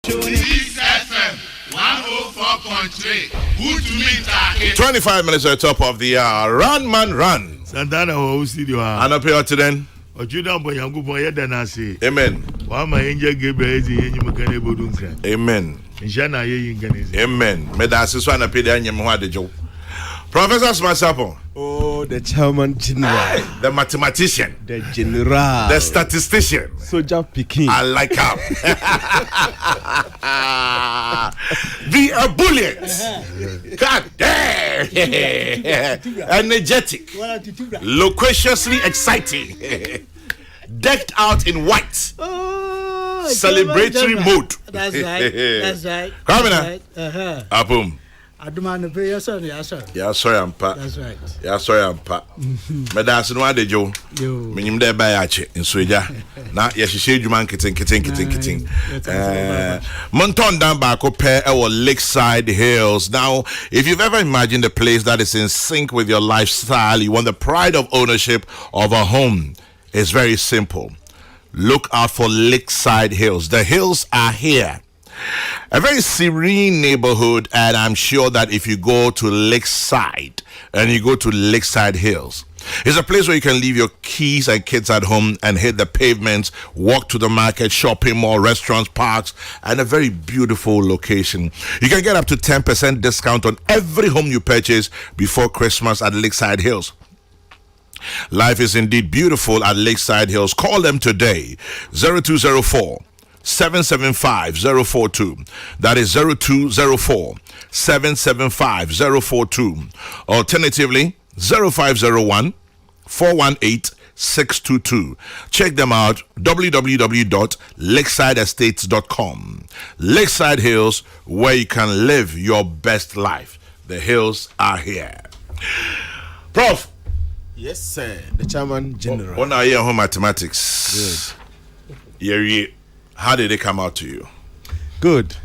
FM 104.3. 25 minutes at the top of the hour. Run, man, run. Santana, who studio? And up here today. Amen. Amen. Amen. Professor Smasapo. Oh, the chairman general. The mathematician. The general. The statistician. Soldier Peking. I like him. The ebullient. God damn. Energetic. Loquaciously exciting. Decked out in white. Oh, celebratory mood. That's right. That's right. Come in. Boom. Adumane pay your son, yes sir. Yeah, sorry, I'm pa. That's right. Yeah, sorry, I'm pa. Medasi no ade jo. Minim de ba ya che nsoja. Na ye hihye dwuma kitin. Monton down back up our Lakeside Hills. Now, if you've ever imagined a place that is in sync with your lifestyle, you want the pride of ownership of a home, it's very simple. Look out for Lakeside Hills. The hills are here. A very serene neighborhood, and I'm sure that if you go to Lakeside and you go to Lakeside Hills, it's a place where you can leave your keys and kids at home and hit the pavements, walk to the market, shopping mall, restaurants, parks, and a very beautiful location. You can get up to 10% discount on every home you purchase before Christmas at Lakeside Hills. Life is indeed beautiful at Lakeside Hills. Call them today, 0204 775 042. That is 0204 775 042. Alternatively, 0501 418 622. Check them out, www.lakesideestates.com. Lakeside Hills, where you can live your best life. The hills are here. Prof. Yes, sir. The chairman general. When I hear home mathematics, good. How did it come out to you? Good.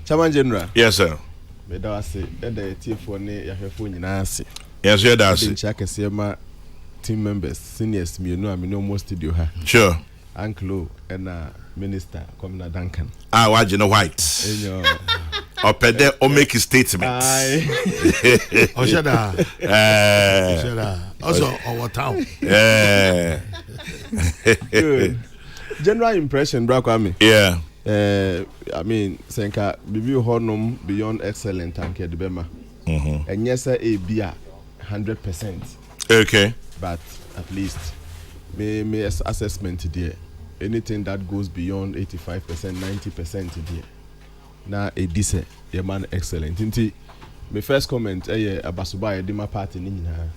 Chairman general. Yes, sir. Yes, yeah, that's it. Team members, seniors, me know I'm in almost studio. Sure. Uncle and Minister Commander Duncan. Why you know white? Or pede or make a statement. Also, our town. Good. General impression, Brakwame. Yeah. I mean, Senka, Bibi Honum beyond excellent and Kedibema. And yes, sir, a beer 100%. Okay. But at least, me assessment today. Anything that goes beyond 85%, 90% today. Now, a decent, a man excellent. My first comment, Abasuba, a Dima party, Nina.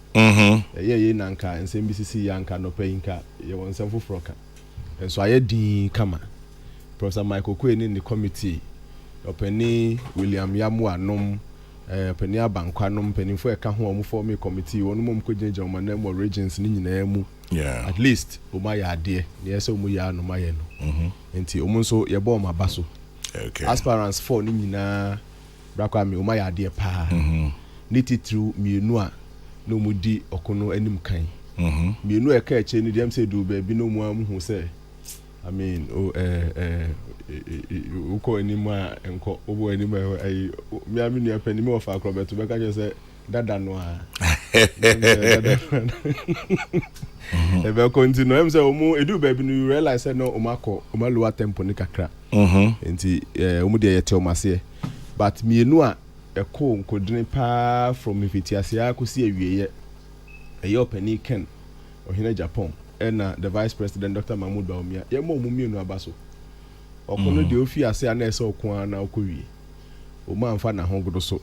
Nanka, and same BCC Yanka, no paying car, you want some frocker. And so I had the Kama, Professor Michael Quinn in the committee, Penny William Yamua Nom, Penny Abanquanum, Penny for a Kahom for me committee, one mum could change on my name or regions in yeah. At least, Umaya dear, yes, Umuya no Mayeno. And T. Omonso, Yaboma Basso. Okay. Aspirants for Nina, Brakwami, Umaya dear pa. Knitted through Munua, no Mudi, Okono, Enim Kain. Me no catch any them say do baby no one who say I mean call any more and call over any more me I mean your penny more for club to make just say that no ebe continue em say omo edu baby no realize say no omako lower tempo ni kakra enti omo de yete omase but me no a call nkodine pa from ifitiasia akosi awieye penny Ken or Japan and the Vice President Dr. Mahmoud Baumia. Yemo Mumino Abaso. Okono de Ofia say an so kwana okuwi. Oma mfa na hongodo so.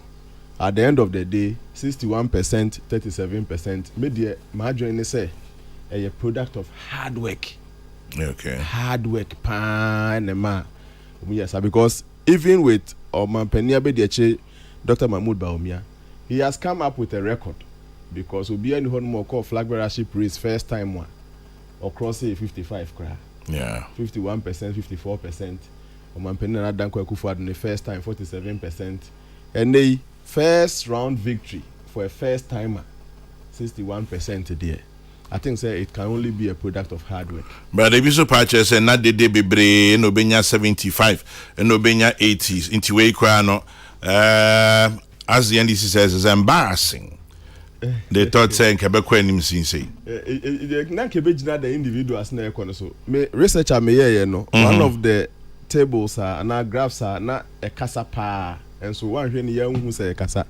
At the end of the day, 61%, 37%, media margin say a product of hard work. Okay. Hard work pan ma. Yes, because even with Omampenia Bediache, Dr. Mahmoud Baumia, he has come up with a record. Because we'll be any more call flag bearership race first time one across say 55 cry. Yeah. 51%, 54%. Omampenia Danko Akufo-Addo in the first time 47%. And the first round victory for a first timer 61% there. I think say it can only be a product of hard work. But if you so patches and not the day be brave, no benya 75 and no benya 80s into way no as the NDC says is embarrassing. They thought saying Quebec when him say na kebejina the individuals na ekono so me researcher me here no one of the tables are na graphs are na e kasa pa and so one hwe ne ya hu say kasa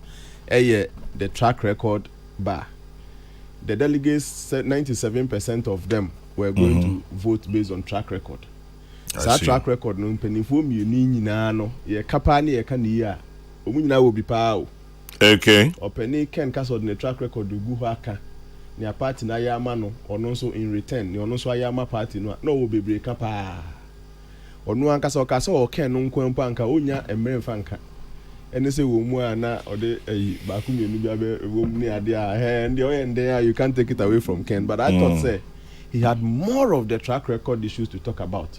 the track record bar. The delegates said 97% of them were going to vote based on track record. So track record no penifo mi ni nyina no ye kapa ne ye ka ni a omu nyina wo bi pa o. Okay. Openi Ken Castle the track record gu ho aka. Ne party na yama no ono so in return ne ono so ayama party no wo bebre kapa. Ono anka so ka so o Ken no nkwanpa anka onya emre mfanka. Ene se wo mu ana ode ba ku mienu bia be wo mu ni ade a ndi oyende you can't take it away from Ken, but I thought say he had more of the track record issues to talk about,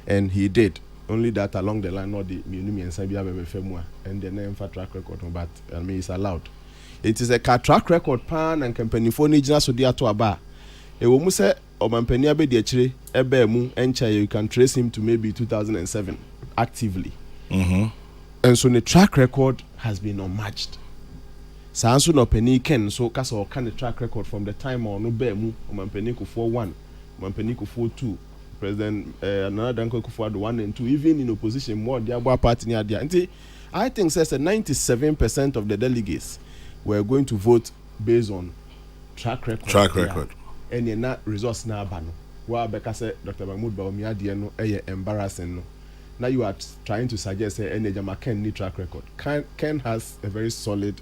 and he did. Only that along the line, not the mienu miensa bia be femua and the name for track record, but I mean it's allowed. It is a track record pan and company for ni jina so dia to aba. E wo mu se o mampani abe de chire ebe mu encha you can trace him to maybe 2007 actively. And so the track record has been unmatched. Sansu no penny Ken so kasa o kan the track record from the time on no be mu o mampani ko 41, o mampani ko 42, President another danko ko 1 and 2, even in opposition more the abo party ni adia. I think says 97% of the delegates were going to vote based on track record. Track record. And you're not resource na aba no. Wa beka say Dr. Mahmoud Bawumia de no embarrassing no. Now you are trying to suggest that Ken need track record. Ken has a very solid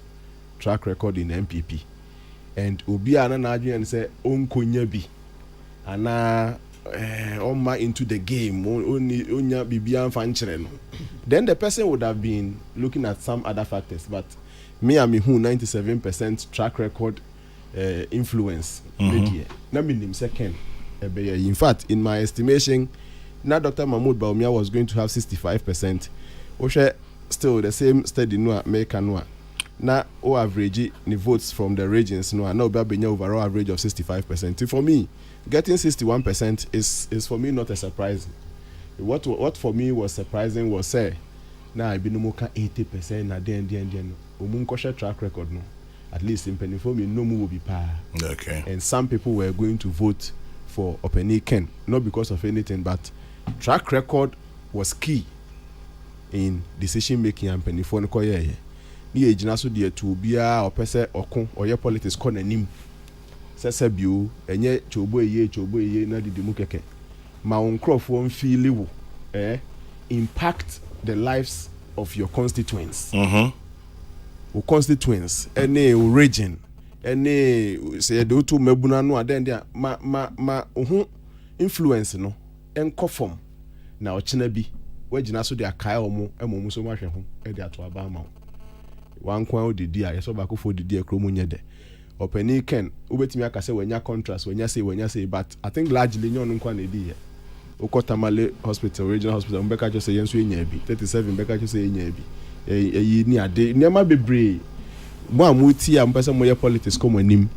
track record in MPP, and Obi Ananaji and say Onkonya bi, ana Oma into the game. Onya Bibian Fanchere. Then the person would have been looking at some other factors, but me and me who 97% track record influence. Na minim second. In fact, in my estimation. Now Dr. Mahmoud Bawumia was going to have 65%. Oshe still the same steady no make no. Now o average the votes from the regions no now be overall average of 65%. For me, getting 61% is for me not a surprise. What for me was surprising was say now I be no more 80% na den omunkoshe track record no. At least in penny for me no more will be pa. Okay. And some people were going to vote for Openi Ken, not because of anything, but track record was key in decision making and penny for no ye. Ni ejina so de to bia opese okon oye politics ko nanim. Sese bio enye chobo eye na didimu keke. Ma onkrofo mfili wo impact the lives of your constituents. O constituents any region any say do to mebuna no aden dia ma influence no enko form na ochina bi wagina so de akai omo emomu so mahwe ho e de ato aba ma wan kwan odidi a yeso ba ko fo didi akromu nye de openi Ken obetimi aka se wanya contrast wanya say but I think largely nyon nkwa na edi ye Okotamale hospital regional hospital mbeka jo say yenso enya bi 37 mbeka jo say enya bi yi ni ade nema bebre mo amuti am person mo ye politics come anim.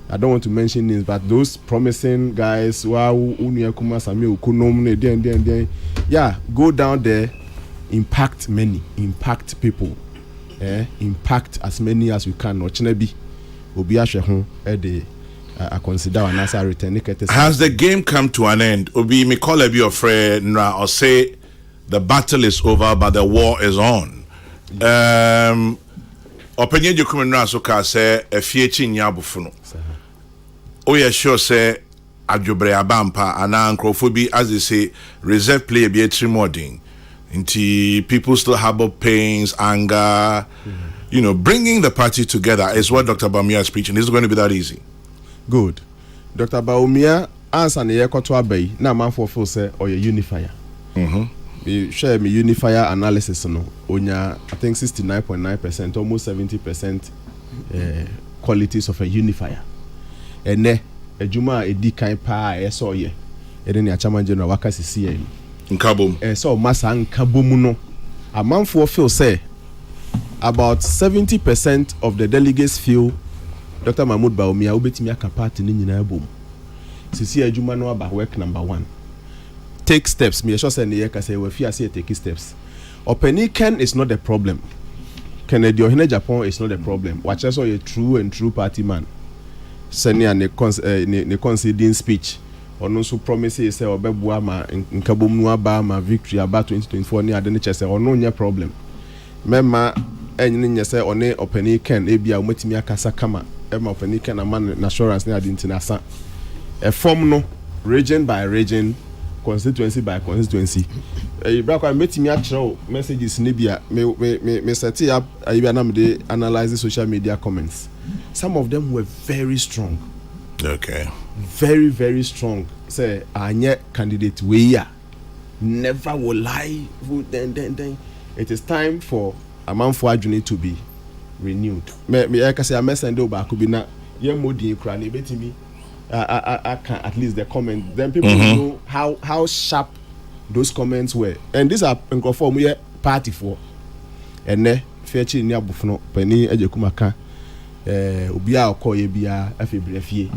I don't want to mention names, but those promising guys wow unu akuma sami okunom na den yeah, go down there, impact many, impact people, impact as many as we can. Ochinabi obi ahwe ho de I consider an answer return. Has the game come to an end? Obi me call a be your friend or say the battle is over but the war is on. Opinion you come now so ka say efiechi nya abofuno. Oh yeah, sure say adwobre abampa ana nkrofo as they say reserve play be a trimoding. Inti people still harbor pains, anger, you know, bringing the party together is what Dr. Bawumia is preaching. Is it going to be that easy? Good. Dr. Bawumia answer na yekoto abai na manfo feel say or a unifier. We share me unifier analysis no. Onya I think 69.9%, almost 70% qualities of a unifier. Ene ejuma edi kan pa eso ye. Ene ni chairman general waka sisi ye. Nkabom. So masa nkabom no. Amanfo feel say about 70% of the delegates feel Dr. Mahmoud Bawumia obetimi aka party ni nyina bom. sisi adwuma no aba work number 1 take steps me sure say ne ka say we fear say take steps openi Ken is not the problem Kennedy Ohene Japan is not the problem watch us a true party man senia ne conceding speech ono so promise say obebua ma nkabom no aba ma victory aba 2024 ni ade ne chese ono nya problem mema enyi nye say one openi Ken ebia umatimi akasa kama ema openi Ken ama assurance ne ade ntinasa a form no region by region constituency by constituency brakwa metimi akiro messages ne bia me set up ayibia na me dey analyze social media comments some of them were very strong. Okay. Very, very strong. Say, anye candidate we never will lie. Then. It is time for a man for journey to be renewed. Me I can say a messenger back could be na ye modi krani betimi. I can at least the comment. Then people know how sharp those comments were. And these are conform we party for. And ne feature ni abufuno pani ejekumaka obia okoye bia afebrefie.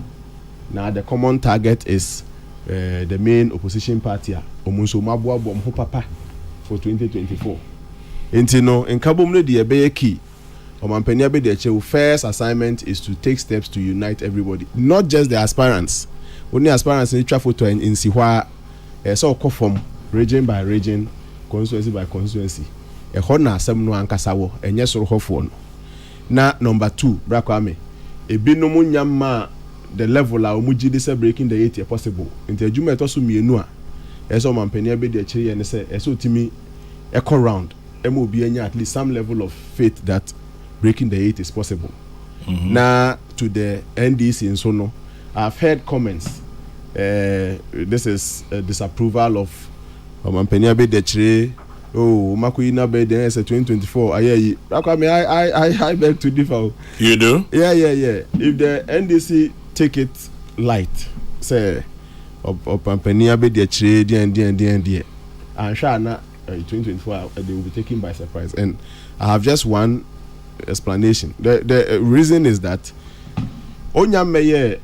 Now the common target is the main opposition party omunso maboabo mho papa for 2024. Intino in kabom no de be key. Omampania be the first assignment is to take steps to unite everybody, not just the aspirants. Only aspirants in travel to in Siwa so from region by region, constituency by constituency. E hona asem no ankasa wo enye soro hofo no. Na number 2 brakwame e binomu nyamma the level a omuji dey breaking the 80 possible into adwuma etoso mienu a eso mampania be dey chire ne say eso timi echo round emo obi anya at least some level of faith that breaking the 80 is possible. Now to the NDC in Sono, I've heard comments. This is a disapproval of mampania be dey chire. Oh, Makuina be there is 2024. I beg to differ. You do? Yeah. If the NDC take it light, say, Pampania be the trade and I'm sure na 2024 they will be taken by surprise. And I have just one explanation. The reason is that Onya Meye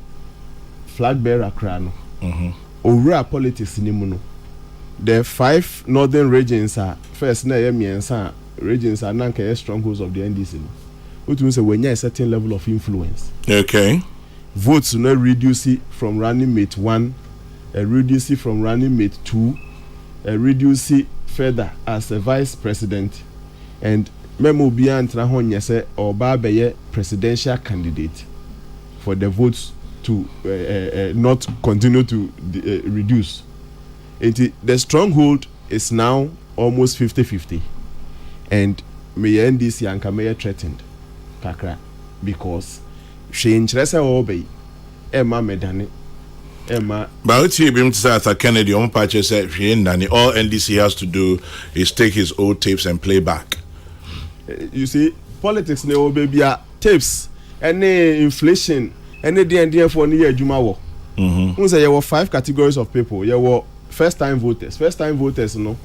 flag bearer crano. Owura politics ni muno. The 5 northern regions are first na yemiensa regions are nanka strongholds of the NDC. Which means when you a certain level of influence. Okay. Votes will not reduce it from running mate 1, reduce it from running mate 2, reduce it further as a vice president, and memo beyond Trahonya say or Babeye presidential candidate for the votes to not continue to reduce. The stronghold is now almost 50-50, and Mayor NDC and Mayor threatened kakra because she interest obey Emma Medani Emma. But what you been to say as Kennedy on patch said she ain't done it. All NDC has to do is take his old tapes and play back. You see, politics ne baby tapes, any inflation, any D&D for near Jumawo. There were 5 categories of people. There were first time voters, no,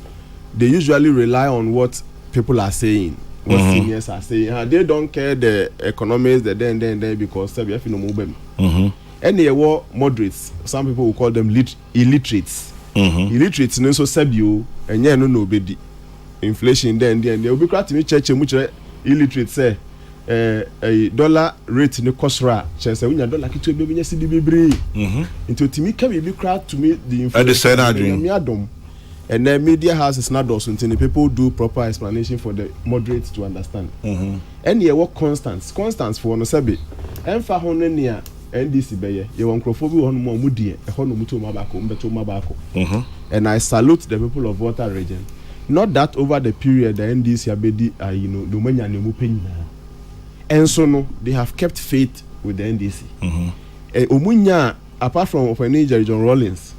they usually rely on what people are saying, what seniors are saying. They don't care the economics, the then because they have no movement. And they were moderates. Some people will call them illiterates. Illiterates no so sabio and yeah no be inflation then they will be glad to me church much illiterate say a dollar rate ne kosra chese unya dollar kitu be nya cedi bebre into timi can be crowd to me the inflation and the media houses not those until people do proper explanation for the moderates to understand. And ye work constance for no sabe emfa hono nia NDC beye ye won crofo bi hono mo mudie e hono muto mabako mbeto mabako. And I salute the people of Water region. Not that over the period the NDC abedi do manya ne mu penina. And so no, they have kept faith with the NDC. Omunya, apart from Ofenija John Rawlings,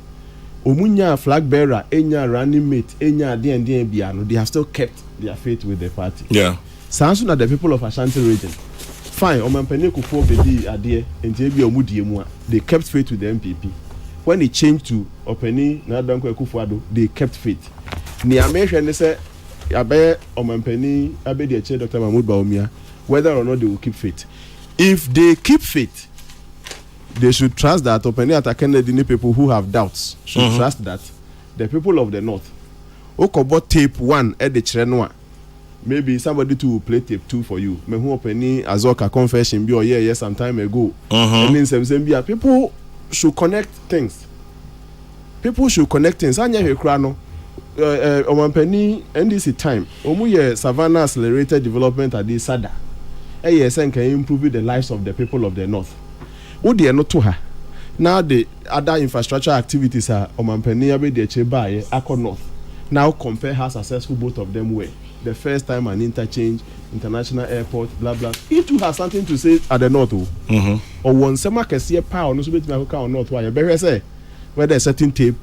Omunya flag bearer, Enya running mate, Enya D&D Biano, they have still kept their faith with the party. Yeah. Sounds that the people of Ashanti region, fine, Omampene Kufo Bedi Adie, and JB Omudi, they kept faith with the MPP. When they changed to Openi Nadanko Kufuado, they kept faith. Niamesha and they say, Abe Omampeni, Abedi Eche, Dr. Mahmoud Baumia, whether or not they will keep faith. If they keep faith, they should trust that Openi at Kennedy people who have doubts should trust that the people of the north okobo tape 1 at the Chrenwa. Maybe somebody to play tape 2 for you. Me who Openi Azoka confession be or yeah some time ago. And then some people should connect things. People should connect things. Anya Hekrano Omampeni NDC time. Omuye Savannah Accelerated Development at the SADA. ASN can improve the lives of the people of the north. Who they are not to her. Now the other infrastructure activities are Omampeni Abe de Chebaye, Akko North. Now compare how successful both of them were. The first time an interchange, international airport, blah blah. It too has something to say at the north. Or one summer can see a power, no submit my car or not. Why? Better say whether a certain tape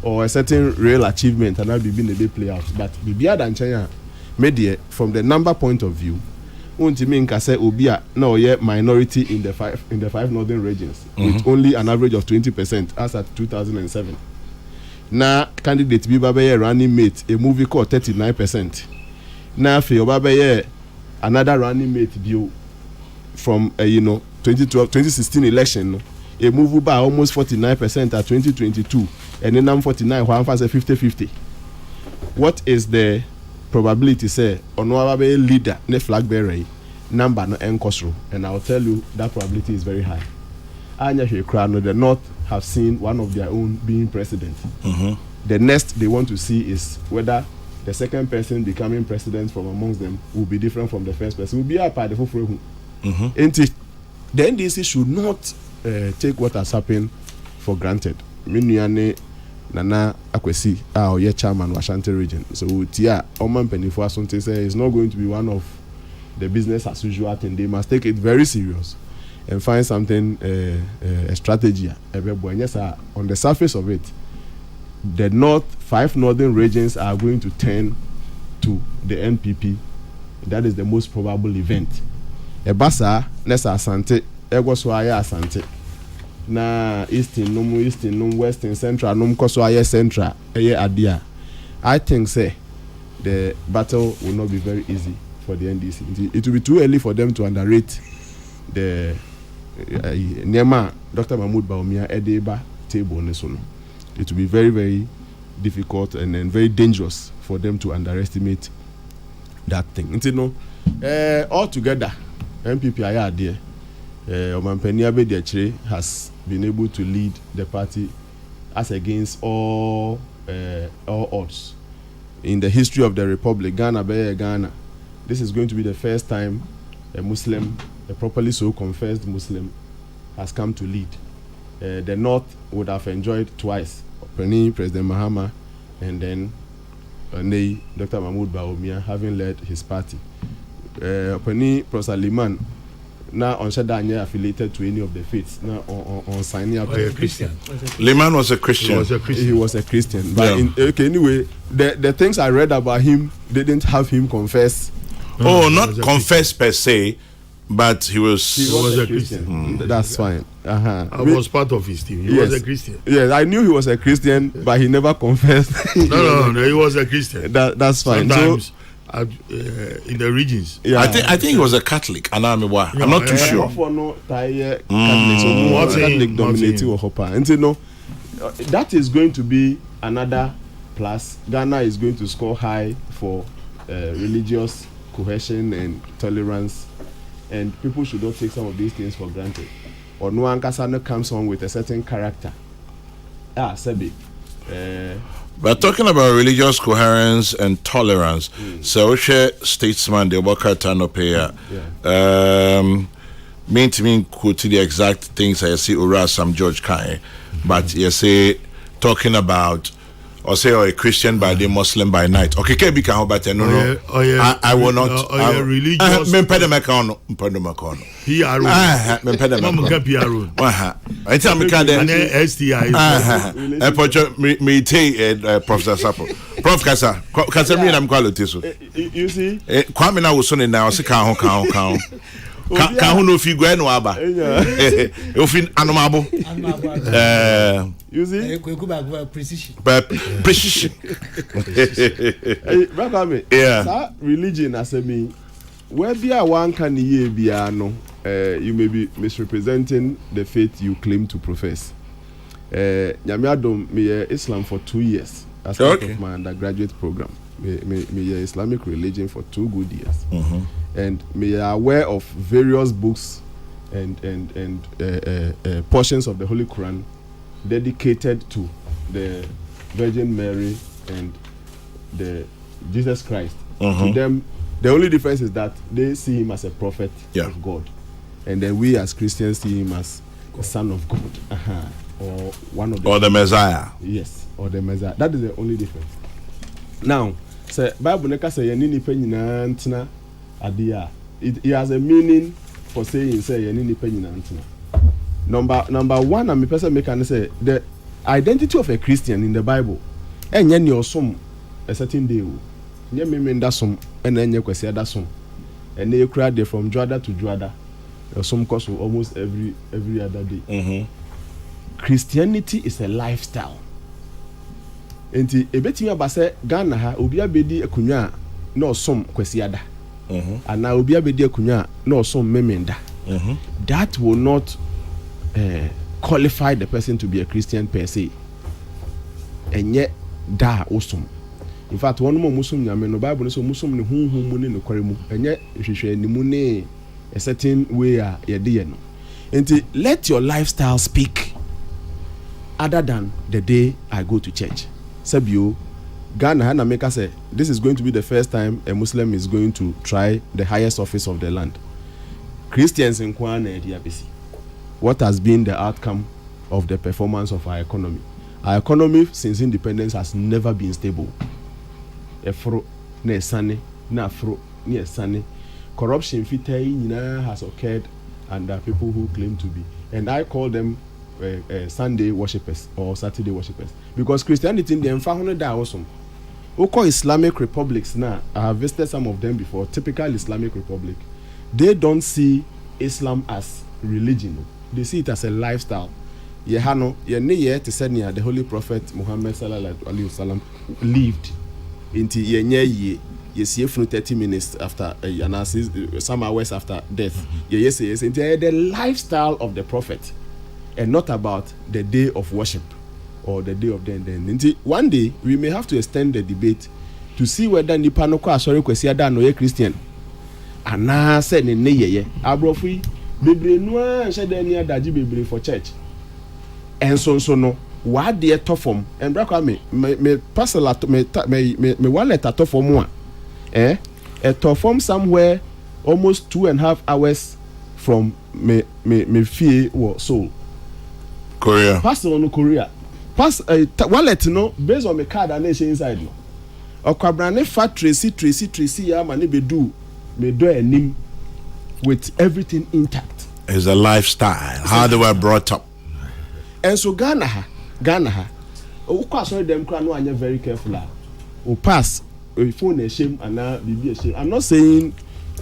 or a certain real achievement and I'll be being a big play out. But be than China media from the number point of view. Untimin can say Obia no yet minority in the five northern regions with only an average of 20% as at 2007. Now candidate Bibabe running mate a movie called 39%. Now for Bibabe another running mate view from 2016 election a move by almost 49% at 2022 and then I'm 49 while I'm 50-50. What is the probability say Onoababe leader ne flag bearer number no enkosro, and I'll tell you that probability is very high. Anya Hekrano, the North have seen one of their own being president. The next they want to see is whether the second person becoming president from amongst them will be different from the first person. Will be a part of the NDC should not take what has happened for granted. Minuane Nana Akwesi, our chairman Ashanti region. So Tia Oman Penifo Asante say it's not going to be one of the business as usual thing. They must take it very serious and find something a strategy. Yes, on the surface of it, the 5 northern regions are going to turn to the NPP. That is the most probable event. Ebasa Nessa Asante, Egoswaya Asante. Na Eastern, Western, Central, Kosoaya Central, Adia. I think say the battle will not be very easy for the NDC. It will be too early for them to underrate the Nema Dr. Mahmoud Baumia Edeba table. It will be very, very difficult and then very dangerous for them to underestimate that thing. Altogether, MPP are there. Omampeni Abediachire has been able to lead the party as against all odds in the history of the republic. Ghana, this is going to be the first time a Muslim, a properly so confessed Muslim, has come to lead. The North would have enjoyed twice, President Mahama, and then Dr. Mahmoud Baumia having led his party. Professor Liman now on Shadanya affiliated to any of the faiths. Now on signing up a Christian. Liman was a Christian. He was a Christian. But anyway, the things I read about him didn't have him confess. Not confess per se, but he was a Christian. That's fine. I was part of his team. He was a Christian. Yes, I knew he was a Christian, but he never confessed. No, he was a Christian. That's fine. Sometimes in the regions. Yeah. I think he was a Catholic. I'm not too sure. Catholic dominating Ohopa. And that is going to be another plus. Ghana is going to score high for religious cohesion and tolerance, and people should not take some of these things for granted. Or no Ankasano comes on with a certain character. Sebi. But talking about religious coherence and tolerance, so statesman the Waka Tanopea mean to me quote the exact things I see Ura Sam George Kai, but you say talking about or say a Christian by day, Muslim by night. Okay, can be can but no. I will not. Religious. Men pedemacono. He are. Men pedemacono. I tell me can then STI. Me take Professor Sapo. Prof Kasa me am quality so. You see? Kwame na wo so ne na o se kan ho. Can who know if you go no aba? Ofin anomabo. You see? Precision. Yeah. Religion as a me where be a one can ye be no, you may be misrepresenting the faith you claim to profess. Nyamiadom me Islam for 2 years as part of my undergraduate program. Me Islamic religion for 2 good years, and me aware of various books and portions of the Holy Quran dedicated to the Virgin Mary and the Jesus Christ. To them, the only difference is that they see him as a prophet of God, and then we as Christians see him as a son of God, or one of the or the Messiah. Yes, or the Messiah. That is the only difference. Now, say Bible neka say yeni nipa nyina ntena adia. It has a meaning for saying say yeni nipa nyina ntena. Number one, I'm a person make and say the identity of a Christian in the Bible. Enye ni osom a certain day. Nye me nda som ena enye kwesi ada som. And they cry there from Juada to Juada. Some course almost every other day. Christianity is a lifestyle. Enti ebetimi abase Ghana ha obi abedi akunwa na osom kwesi ada. Ana obi abedi akunwa na osom memenda. That will not qualify the person to be a Christian per se. Enye da osom. In fact, one more Muslim nyame no Bible so Muslim ne hunhun mu ne no kware mu. Enye hwehwe animu ne a certain way a yede ye no. Enti let your lifestyle speak other than the day I go to church. Sabio Ghana Hana Maker say this is going to be the first time a Muslim is going to try the highest office of the land. Christians in Kwana Ediabisi. What has been the outcome of the performance of our economy? Our economy since independence has never been stable. Efro ne sane na afro ne sane. Corruption fitai has occurred under people who claim to be, and I call them Sunday worshippers or Saturday worshippers, because Christianity in the environment are awesome. Oko Islamic republics now, I have visited some of them before. Typical Islamic republic, they don't see Islam as religion; they see it as a lifestyle. Yehano, ye to say the Holy Prophet Muhammad sallallahu alaihi wasallam lived into ye see 30 minutes after some hours after death. Yes, into the lifestyle of the Prophet, and not about the day of worship or the day of then. One day we may have to extend the debate to see whether nipa no kwa sorry kwesi ada no ye Christian ana se ne ye abrofu bebre no a sheda ni adaji bebre for church and so no wa de to form and bra me parcel at me wallet at to form a to form somewhere almost 2.5 hours from me fee or so Korea. Parcel no Korea. Pass wallet no based on my card and nation inside no. Okwabrane fa tracy ya ma ne bedu me do enim with everything intact. It's a lifestyle. How they were brought up. And so Ghana ha o kwa so dem kra no anya very careful o pass phone a shame and na bibi a shame. I'm not saying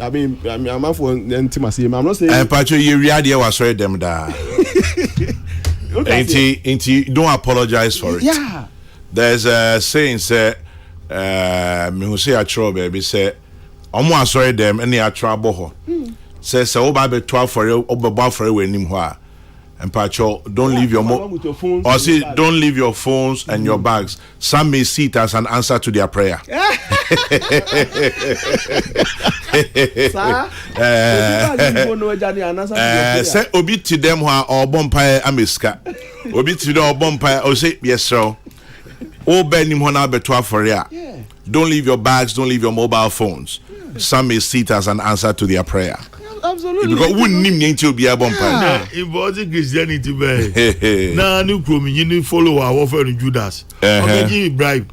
I'm for intimacy. I'm not saying and patcho you read here was sorry them da. Ain't don't apologize for it. Yeah. There's a saying say me who say a trouble baby say omo sorry them any a trouble ho. Say oba be 12 for you oba for we nim ho a. And Pacho, don't leave your or see, don't leave your phones and your bags. Some may see it as an answer to their prayer. Say obi to them who are or bumpire amiska. Obi to the bumpire or say yes, sir. Oh, Benny Mona be 12 for ya. Don't leave your bags, don't leave your mobile phones. Some may see it as an answer to their prair. Absolutely. Because wouldn't name to be a bumpire. Important Christianity, man. Now, new you follow our offer in Judas. Okay, bribe.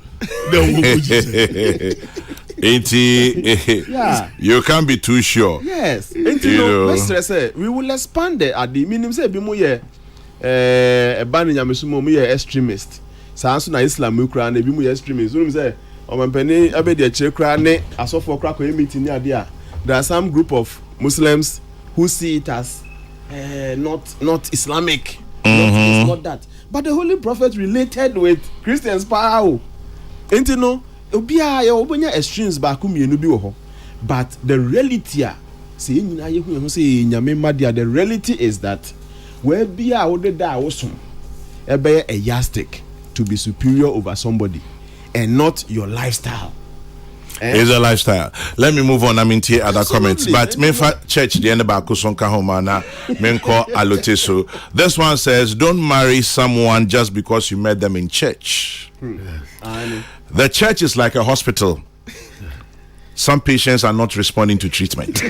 You can't be too sure. Yes. We will expand it at the minimum. Say, Bimuye, a banning Yamisumo, extremist. Sans na Islam, Ukraine, Bimuye extremist. You say, my penny, I bet the Chekra, I saw for crack meeting there. There are some group of Muslims who see it as not Islamic. It's not that. But the Holy Prophet related with Christians power. And you know, obia extremes back mienu bi wo ho. but the reality say nyina ye hu say nyame madia, the reality is that where be a wo da awosum e be a yardstick to be superior over somebody and not your lifestyle. It's a lifestyle. Let me move on. I mean, to other comments. But me fa church the end about kusonka homana menko aloteso. This one says, don't marry someone just because you met them in church. The church is like a hospital. Some patients are not responding to treatment. They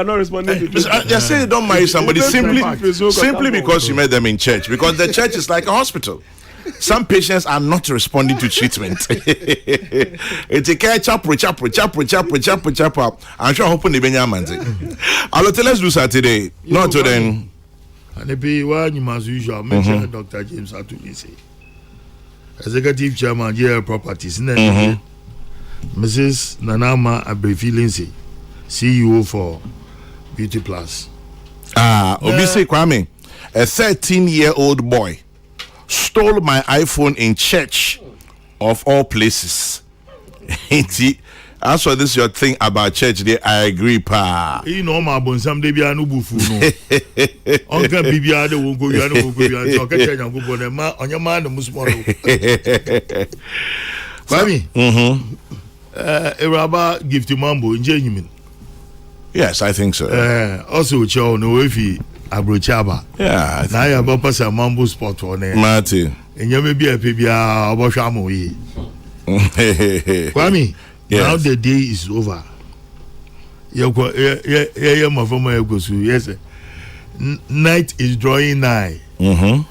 are not responding to treatment. Just say don't marry somebody simply because you met them in church. Because the church is like a hospital. Some patients are not responding to treatment. It's a care chap. I'm sure hoping the Benjamin. Let's do Saturday. Not to then. And the be one as usual. Mention Dr. James Atulisi, Executive Chairman, JL Properties. Mrs. Nanama Abrefilinsi, CEO for Beauty Plus. Obisi Kwame, a 13-year-old boy stole my iPhone in church of all places. As for this your thing about church, there I agree, pa. You know my bon some dey bia no bufu no. Onka bibia de won go bia no go bia so ka church go bo ma onya ma no musmo no. Kwami. Eraba gift mambo nje nyimin. Yes, I think so. Also chow no wefi abrochaba. Yeah. Na ya ba pass mambo sport on there. Marty. Enye me bia pe bia oboswa mo yi. Kwami. Yes. Now the day is over. Yes. Night is drawing nigh.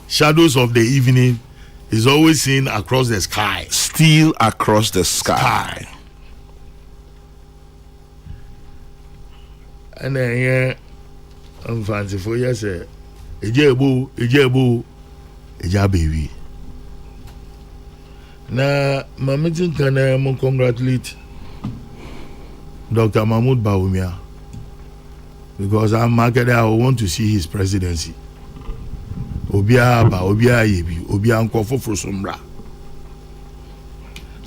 Shadows of the evening is always seen across the sky. Still across the sky. And then I'm fanciful. Yes, Ejebu, baby. Now, my meeting can congratulate Dr. Mahmoud Bawumia, because I'm marketed. I want to see his presidency. Obia Yebi, Obia Nkofo Frosumra.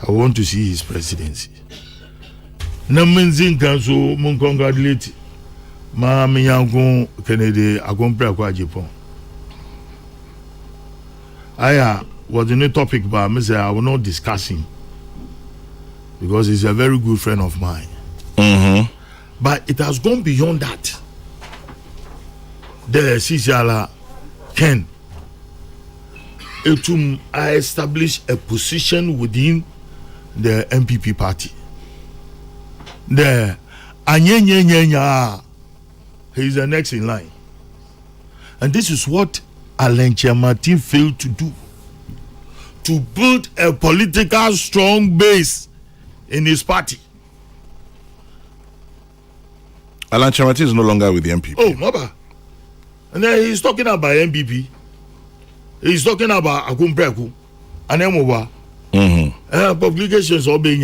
I want to see his presidency. Namenzin Kanso mun congratulate ma Miyangun Kennedy akompre kwa Japan. Aya was the new topic, but I will not discuss him because he's a very good friend of mine. But it has gone beyond that. The Sisiala Ken I established a position within the MPP party. The Anyenya, he is the next in line. And this is what Alain Chiamati failed to do. To build a political strong base in his party. Alain Chiamati is no longer with the MPP. Oh, Maba. And then he's talking about MPP. He's talking about Akumpreku and Emowa. Publications are being.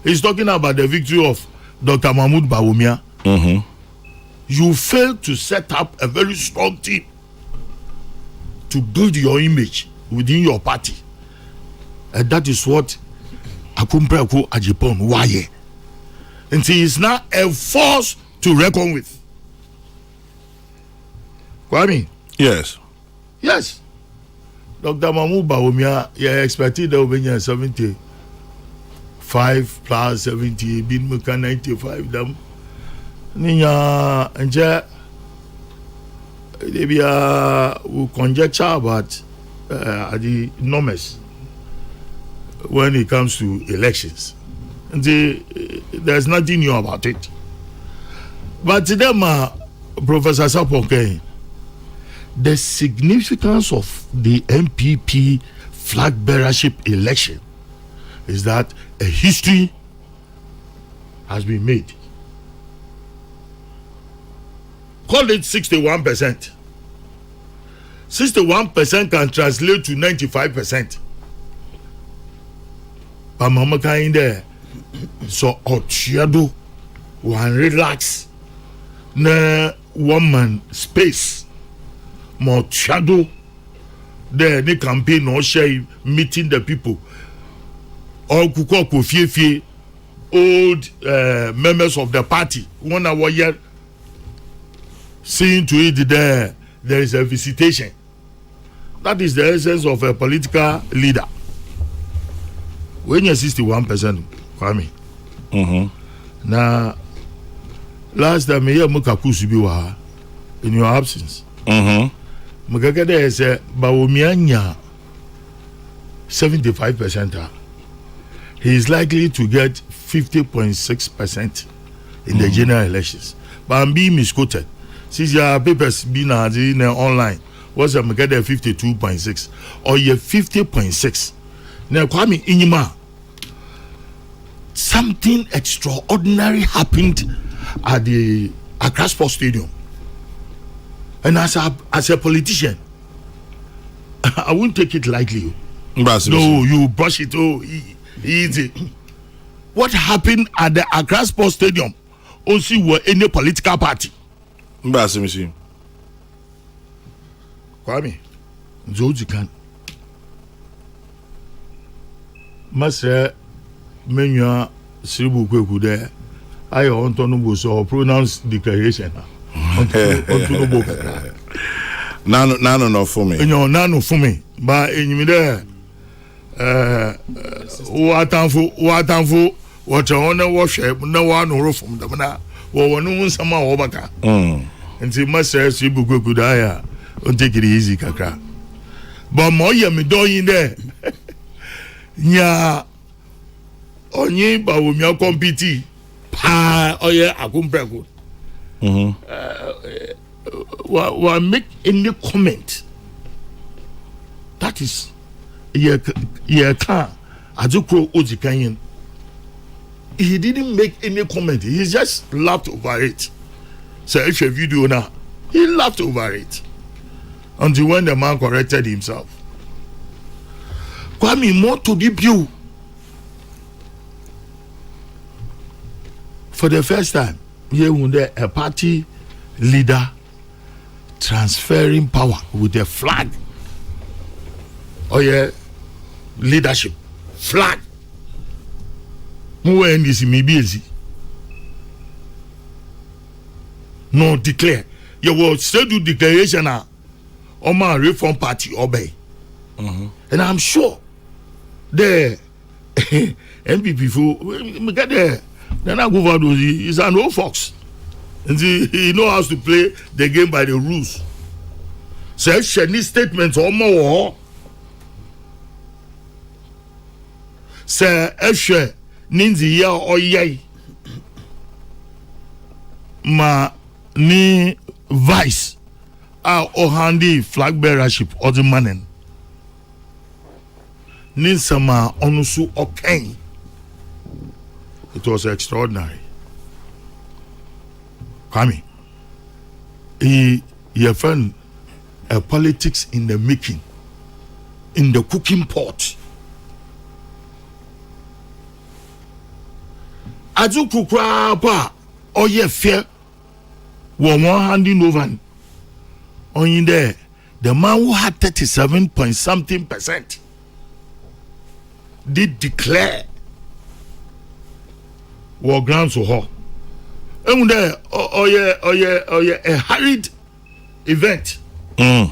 He's talking about the victory of Dr. Mahmoud Bawumia. You failed to set up a very strong team to build your image within your party. And that is what Akumpreku Ajipon Waye. And he is now a force to reckon with. Kwame? Yes. Yes. Dr. Mahmoud Bawumia, you expected that when you're 75 plus 70, been 95 them. Ninya, and maybe we conjecture about the numbers when it comes to elections. And there's nothing new about it. But to them, Professor Sapoke, the significance of the MPP flag bearership election is that a history has been made. Call it 61%. 61% can translate to 95%. But Mama Kainde, so Ochiado one relax na one man space more shadow there the campaign or share meeting the people all Kokrokoo fie old members of the party 1 hour year seeing to it there is a visitation. That is the essence of a political leader. When you're 61%, Kwame. Now, last time I Mukaku Subiwa in your absence. Mukakade said, Bawumianya 75%. He is likely to get 50.6% in the general elections. But I'm being misquoted. Since your papers been online, what's a Mukade 52.6 or you 50.6? Now, Kwame Inyima, something extraordinary happened at the Accra Sports Stadium. And as a politician, I won't take it lightly. No, you brush it easy. What happened at the Accra Sports Stadium also were any political party. Kwame, George can. Master Menya Sribu Kweku there. I want to know so pronounce declaration. Nano for me. No, nano for me. But in me there, what what you want to worship, no one or from the mana, or no some overka. And see, Master Sribu Kweku there, and take it easy, Kaka. But more me doing there. Nya onye ba wo mi compete pa oye akumpreko wa make any comment that is ye can azuko ojikanyin. He didn't make any comment, he just laughed over it. So if a video now, he laughed over it until when the man corrected himself. Kwame, more to debut. For the first time, here a party leader transferring power with a flag. Oh yeah, leadership flag. Who this may be easy. No declare. You will still do declaration now. Oma Reform Party obey. And I'm sure the MPP for me get there. Then I go over those. He's an old fox, and he knows how to play the game by the rules. So any statements or more. Say Eshe ninzi ya oyai ma ni vice or handy flag bearership or the manen. Ninsama onusu okay. It was extraordinary. Kwame, he found a politics in the making, in the cooking pot. Azuku kwa oye fear one handing over on in there. The man who had 37 point something percent did declare war grounds for her. And there, a hurried event. And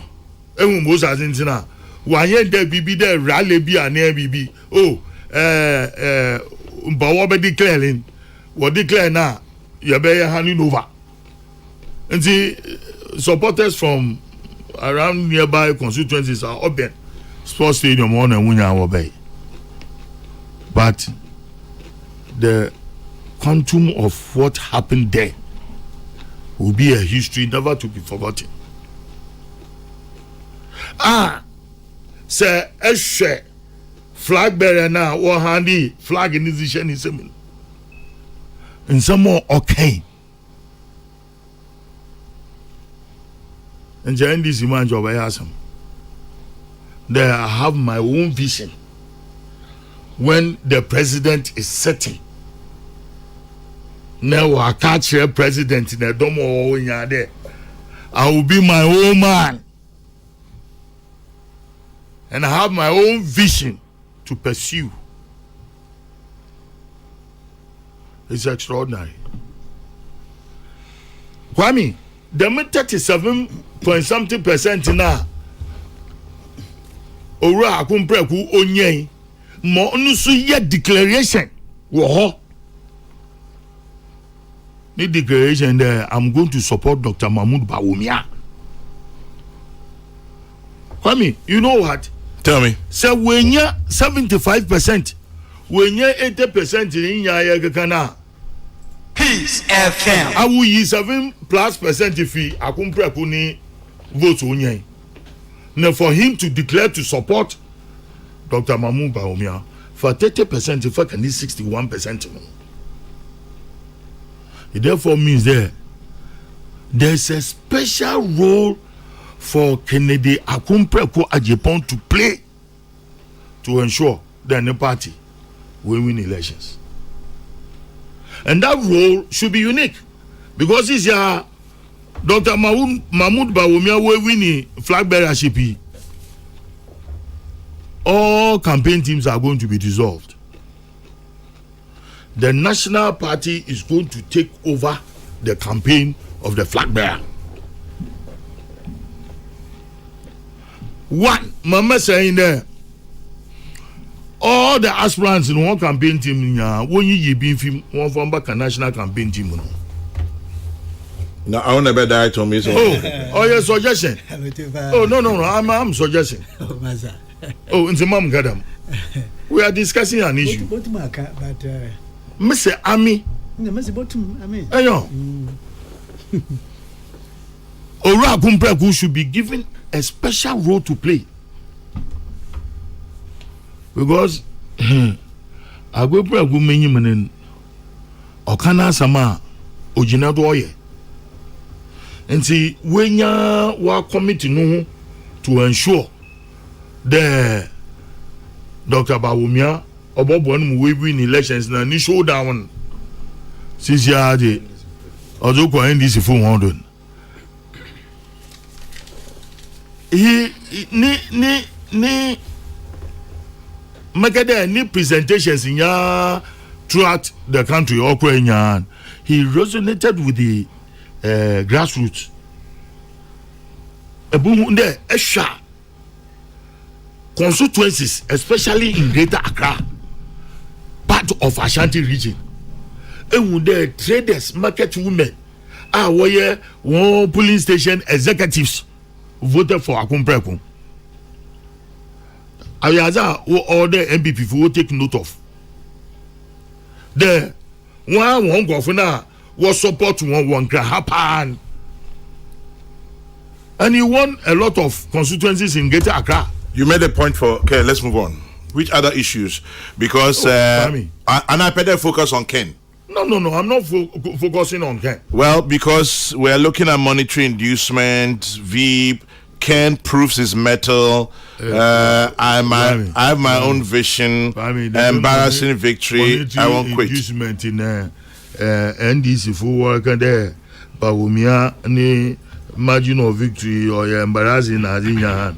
most Argentina, why there be there rally be an ABB. Oh, but what be declaring? What declare now? You better handing over. And see, supporters from around nearby constituencies are open sports stadium on and winner bay. But the quantum of what happened there will be a history never to be forgotten. Sir Eshe flag bearer now or handy flag in this in and some more okay. And join this image of Ayasam. There I have my own vision. When the president is setting Now I catch a president in a domo there. I will be my own man. And I have my own vision to pursue. It's extraordinary. Kwame, the 37.something% now. Ora akumpreku onyen mo nusu ye declaration wo ho. The declaration there, I'm going to support Dr. Mahmoud Bawumia. Kwame, you know what? Tell me. So when you 75%, when you 80% in your kana. Peace FM. I will use 7+% fee. Akumpreku ni vote onyen. Now for him to declare to support Dr. Mahmoud Bawumia for 30%, if I can need 61%. It therefore means there's a special role for Kennedy Akumpreku Ajipon to play to ensure that the party will win elections. And that role should be unique because it's your Dr. Mahmoud Bawumia will win the flag bearership. All campaign teams are going to be dissolved. The national party is going to take over the campaign of the flag bearer. One, Mama saying there, all the aspirants in one campaign team, when you be one from back a national campaign team. No, I want to bet that to me. So. Your suggestion? Oh, no, I'm suggesting. Oh, in the mom, Gadam. We are discussing an issue. But Mr. Ami. Mr. Bottom, I mean. Ayo. Ora Kumpreku should be given a special role to play. Because Agwepreku menyi menen okana sama ojina do oye. Nti wenya wa committee no to ensure the Dr. Bawumia obobo no we win elections na ni showdown since ya de ozo ko NDC for 100. He ni make there any presentations in ya throughout the country or he resonated with the grassroots. Ebunde esha constituencies, especially in Greater Accra, part of Ashanti region. Ebunde traders, market women, where one polling station executives voted for Akumpreku. Ayaza all the MPP will take note of. The one governor was support one happen. And he won a lot of constituencies in Greater Accra. You made a point for okay, let's move on. Which other issues? Because and I better focus on Ken. No, I'm not focusing on Ken. Well, because we're looking at monetary inducement, veep. Ken proves his mettle. I have my own vision. Embarrassing victory. I won't quit. Inducement in NDC for work there. Bawumia ni margin of victory or embarrassing as in your hand.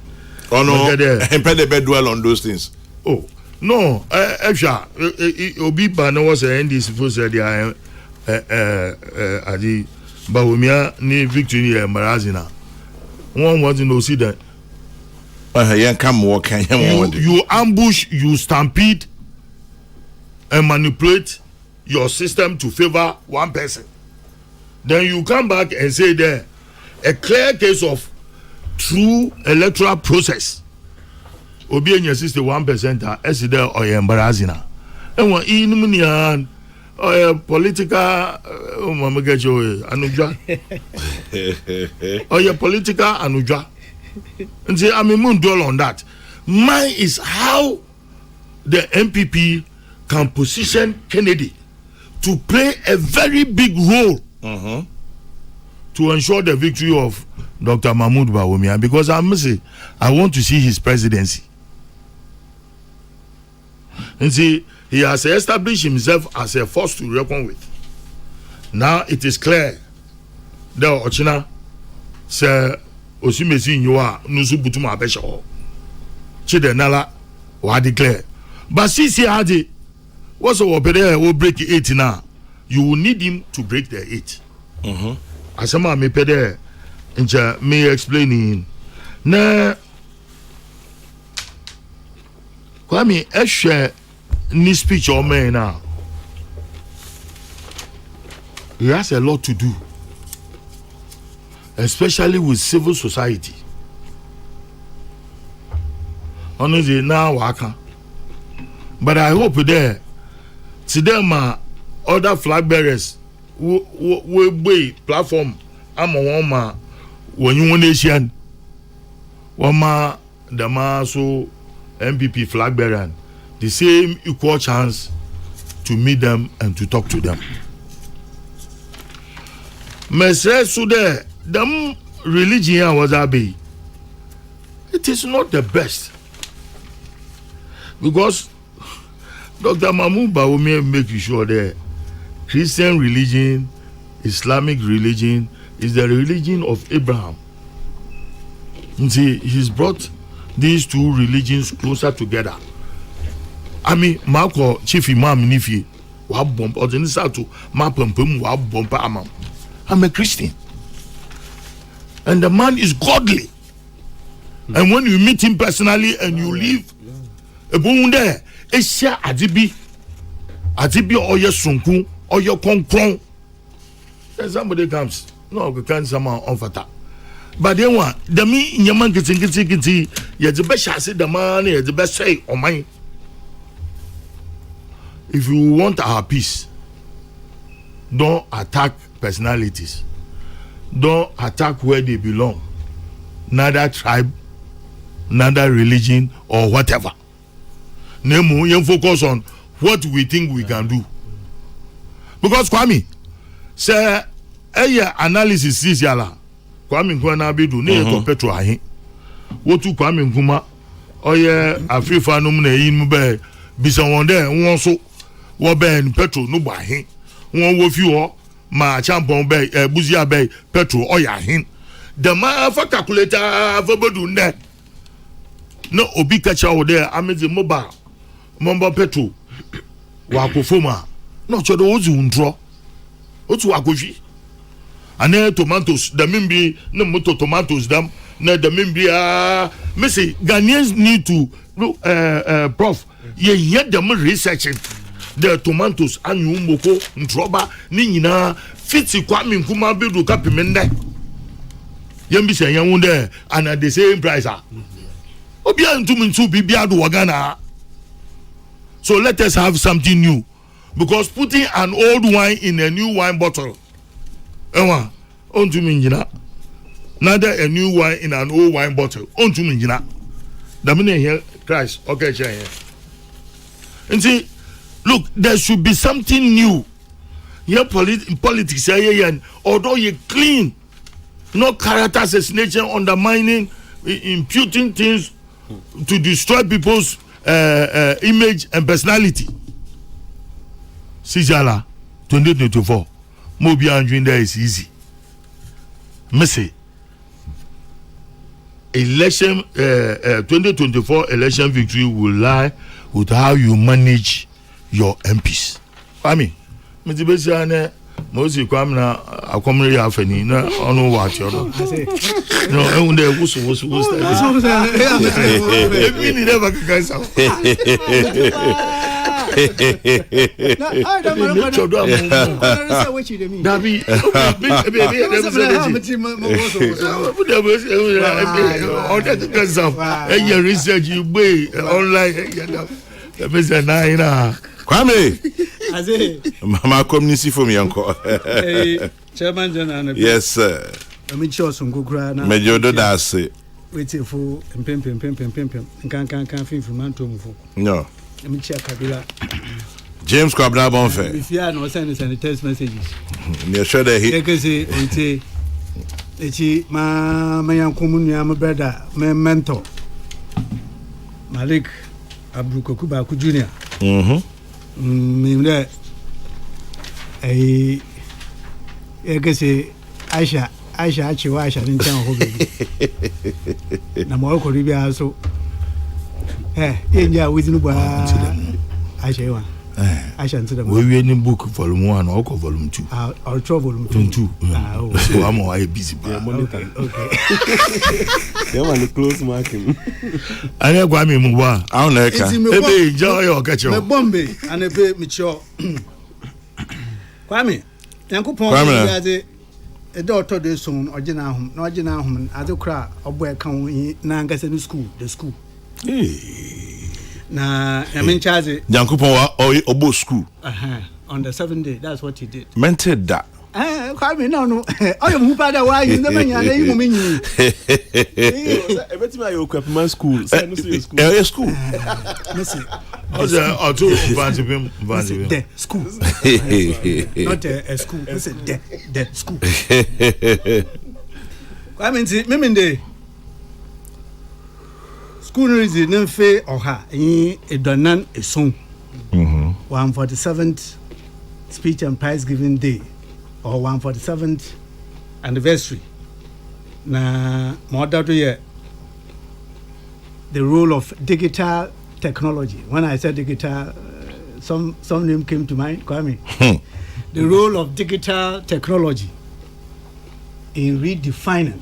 Oh no, and pay the bed dwell on those things. Oh no, Efsha Obi Bana was a NDC for said Adi Bawumia ni victory embarrassing. One want to know see that you ambush, you stampede and manipulate your system to favor one person. Then you come back and say there a clear case of true electoral process. Obi and your 61% as there or embarrassing. And what in political anuja or your political anuja. And say I'm a dwell on that. Mine is how the MPP can position Kennedy to play a very big role to ensure the victory of Dr. Mahmoud Bawumia, because I must say I want to see his presidency. And see, he has established himself as a force to reckon with. Now it is clear that Ochina say Osimesi Nyoa Nusu Butuma Besho. Chide Nala wa declare. But Sisi Adi what's over there will break 8 now. You will need him to break the 8. Asama me pede ncha me explaining na Kwame ehwe ni speech o man now. He has a lot to do, especially with civil society. Honestly, now waka. But I hope there today ma other flag bearers we platform ama woma wonyu nation woma dama so MPP flag bearer the same equal chance to meet them and to talk to them. Mesre so there them religion was abe. It is not the best because Dr. Mahmoud Bawumia make sure that Christian religion, Islamic religion is the religion of Abraham. You see, he's brought these two religions closer together. I mean, Marco Chief Imam Nifi, I'm a Christian. And the man is godly. And when you meet him personally and you live a boom there, Esha Adibi or your sunku or your konkron. Then somebody comes. No, we can't someone on fata. But then what? The me in your man getting you're the best I said the man, you're the best say on mine. If you want our peace, don't attack personalities. Don't attack where they belong. Neither tribe, neither religion, or whatever. Nemo, you focus on what we think we can do. Because Kwame, say, analysis is yala. Kwame Nkwana Bidu, ne Petro ahin. Wotu Kwame Nkuma, Afrifa no mune yin mbe, bisa wonde, wonso, wobe Petro no ba ahin. Won wo fi ho, ma champon be, buzia be, Petro ahin. The man for calculator for bodu ne. No obi kacha wo there, amezi mobile. Momba Petro wakofoma no chodo ozu ntro otu wakofi ane tomatoes the mimbi no moto tomatoes dam na the mimbi me say Ghanaians need to prof ye hear them researching the tomatoes anyu mboko ntroba ni nyina fiti Kwame Nkrumah Bidu kapimende yembi say yan there and at the same price obi antu bibia do wagana. So let us have something new. Because putting an old wine in a new wine bottle, neither a new wine in an old wine bottle. The meaning here, Christ, okay, here. And see, look, there should be something new. Here, politics, although you clean, no character assassination, undermining, imputing things to destroy people's image and personality. Sijala 2024 Mobi Andrew there is easy. Messy election 2024 election victory will lie with how you manage your MPs. I mean, Mr. Mosi Kwamna akomre ya afani na onu wati odo. No, e unde wusu. E ni never kansa. I don't know what you mean. Dabi, baby, research you way online. Kwame, Mama community for me, uncle. Chairman General. Yes, sir. I'm sure some good crowd. Major Dodasi. Waiting for pim. Can't feel from Mantum. No. Let me check Kabila. James Kwabna Bonfe. If you are not sending any text messages, you're sure that he. My young communion, my brother, my mentor, Malik Abrukokuba Jr. can say Aisha didn't tell hobby. Namor Coribia so. Yeah, with no Aisha. I shan't say we in book volume 1 or volume 2. Or volume 2. So I'm all busy. Okay. They want to close marking. I never got me move. I don't know. Maybe enjoy or catch Me you. Bombay and a bit mature. Kwame, Yanko Pong, a daughter de soon or Jenahum, no Jenahum, other cry or boy come in Nangas school, the school. Na I mean charge Yankupon or Obo school. On the 7th day, that's what he did. Mented that. Kwame, no. Oh, you move out why you never you mean you. Every time I open my school, school. Listen. Or two the school. Not a school. Listen, the school. Kwame, Miminde. School is in Nemfe or her in a Donan a song. 147th speech and prize giving day or 147th anniversary. Na mother to ye the role of digital technology. When I said digital, some name came to mind. Kwame. The role of digital technology in redefining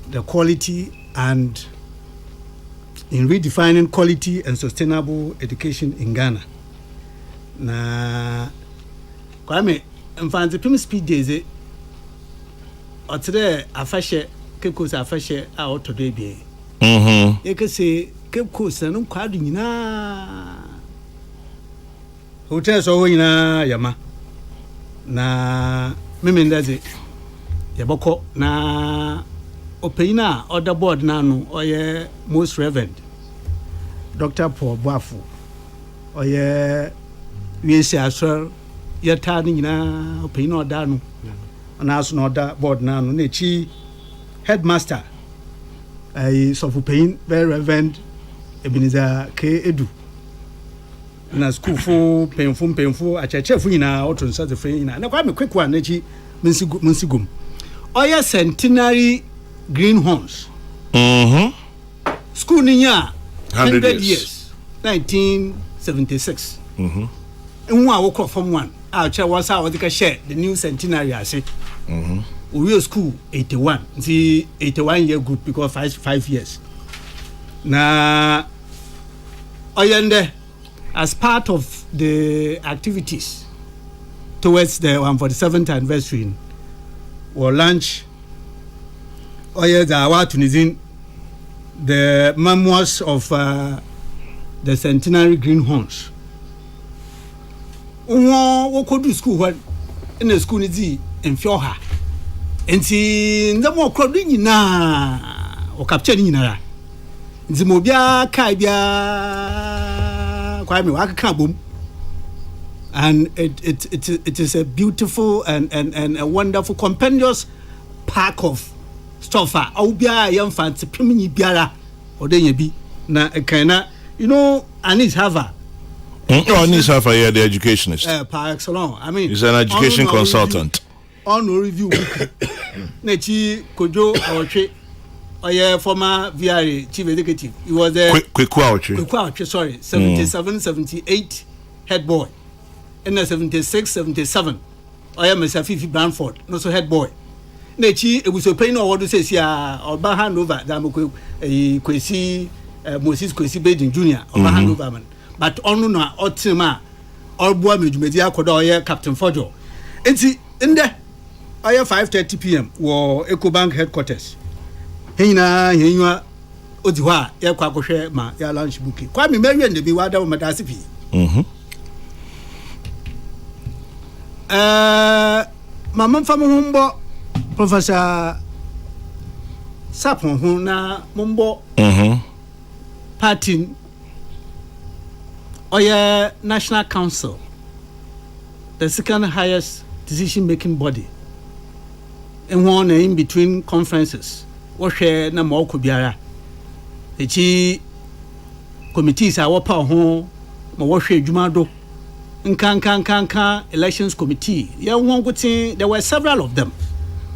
the quality and in redefining quality and sustainable education in Ghana. Na Kwame, mfanze pim speed days or today afashe kekos afashe a otodo bi. Yeke say kekos na nkwadu nyina. Hotel so nyina yama. Na memendaze yaboko na Opina other board nano or most reverend Dr. Paul Bafu or we say as well you're turning na opina or dano and as no other board nano nechi headmaster I suffer pain very reverend Ebenezer K. Edu na school for painful a church for na out on such a frame na quite a quick one nechi Munsigum or centenary greenhorns. School niya 100 years 1976. And one woke up from one. Our chair was how they can share the new centenary. I say, we were school 81. The 81-year group because 5 years. Na oyende as part of the activities towards the 147th anniversary, or lunch. Oh yes, Tunisian, the memoirs of the centenary greenhorns. What could do school when in the school is in Fioha? And see the more crowding na or capturing na. The Mobia Kaibia Kwame Wakabum. And it is a beautiful and a wonderful compendious park of Stoffa, Obia, young fancy, Primini Biara, or then you be na kind you know, Anis Hava. Anis Hava, yeah, the educationist. Par excellence. I mean, he's an education consultant. On review, Nechi Kojo or Che, or yeah, former VRA chief executive. He was there. Quick, sorry, 77, 78 head boy, and 76, 77. I am Mr. Fifi Branford, no so head boy. Nechi, it was a pain or what to say, or hand over Damoko, a Kwesi, Moses Kwesi Bedin Jr., or hand over man. But on no, or Tima, or Boamage Media Kodoya, Captain Fojo. And see, in there, I have 5:30 p.m. or EcoBank headquarters. Hina, Hina, Odiwa, Yakwakoshe, ma, ya lunch booking. Kwame Mary and the Biwada of Madasipi. Mamma Famumbo. Professor Sapon na Mumbo party or National Council, the second highest decision making body, and one in between conferences. What share na more kubiara? The committees are what home, what share Jumado, nkankankanka elections committee there were several of them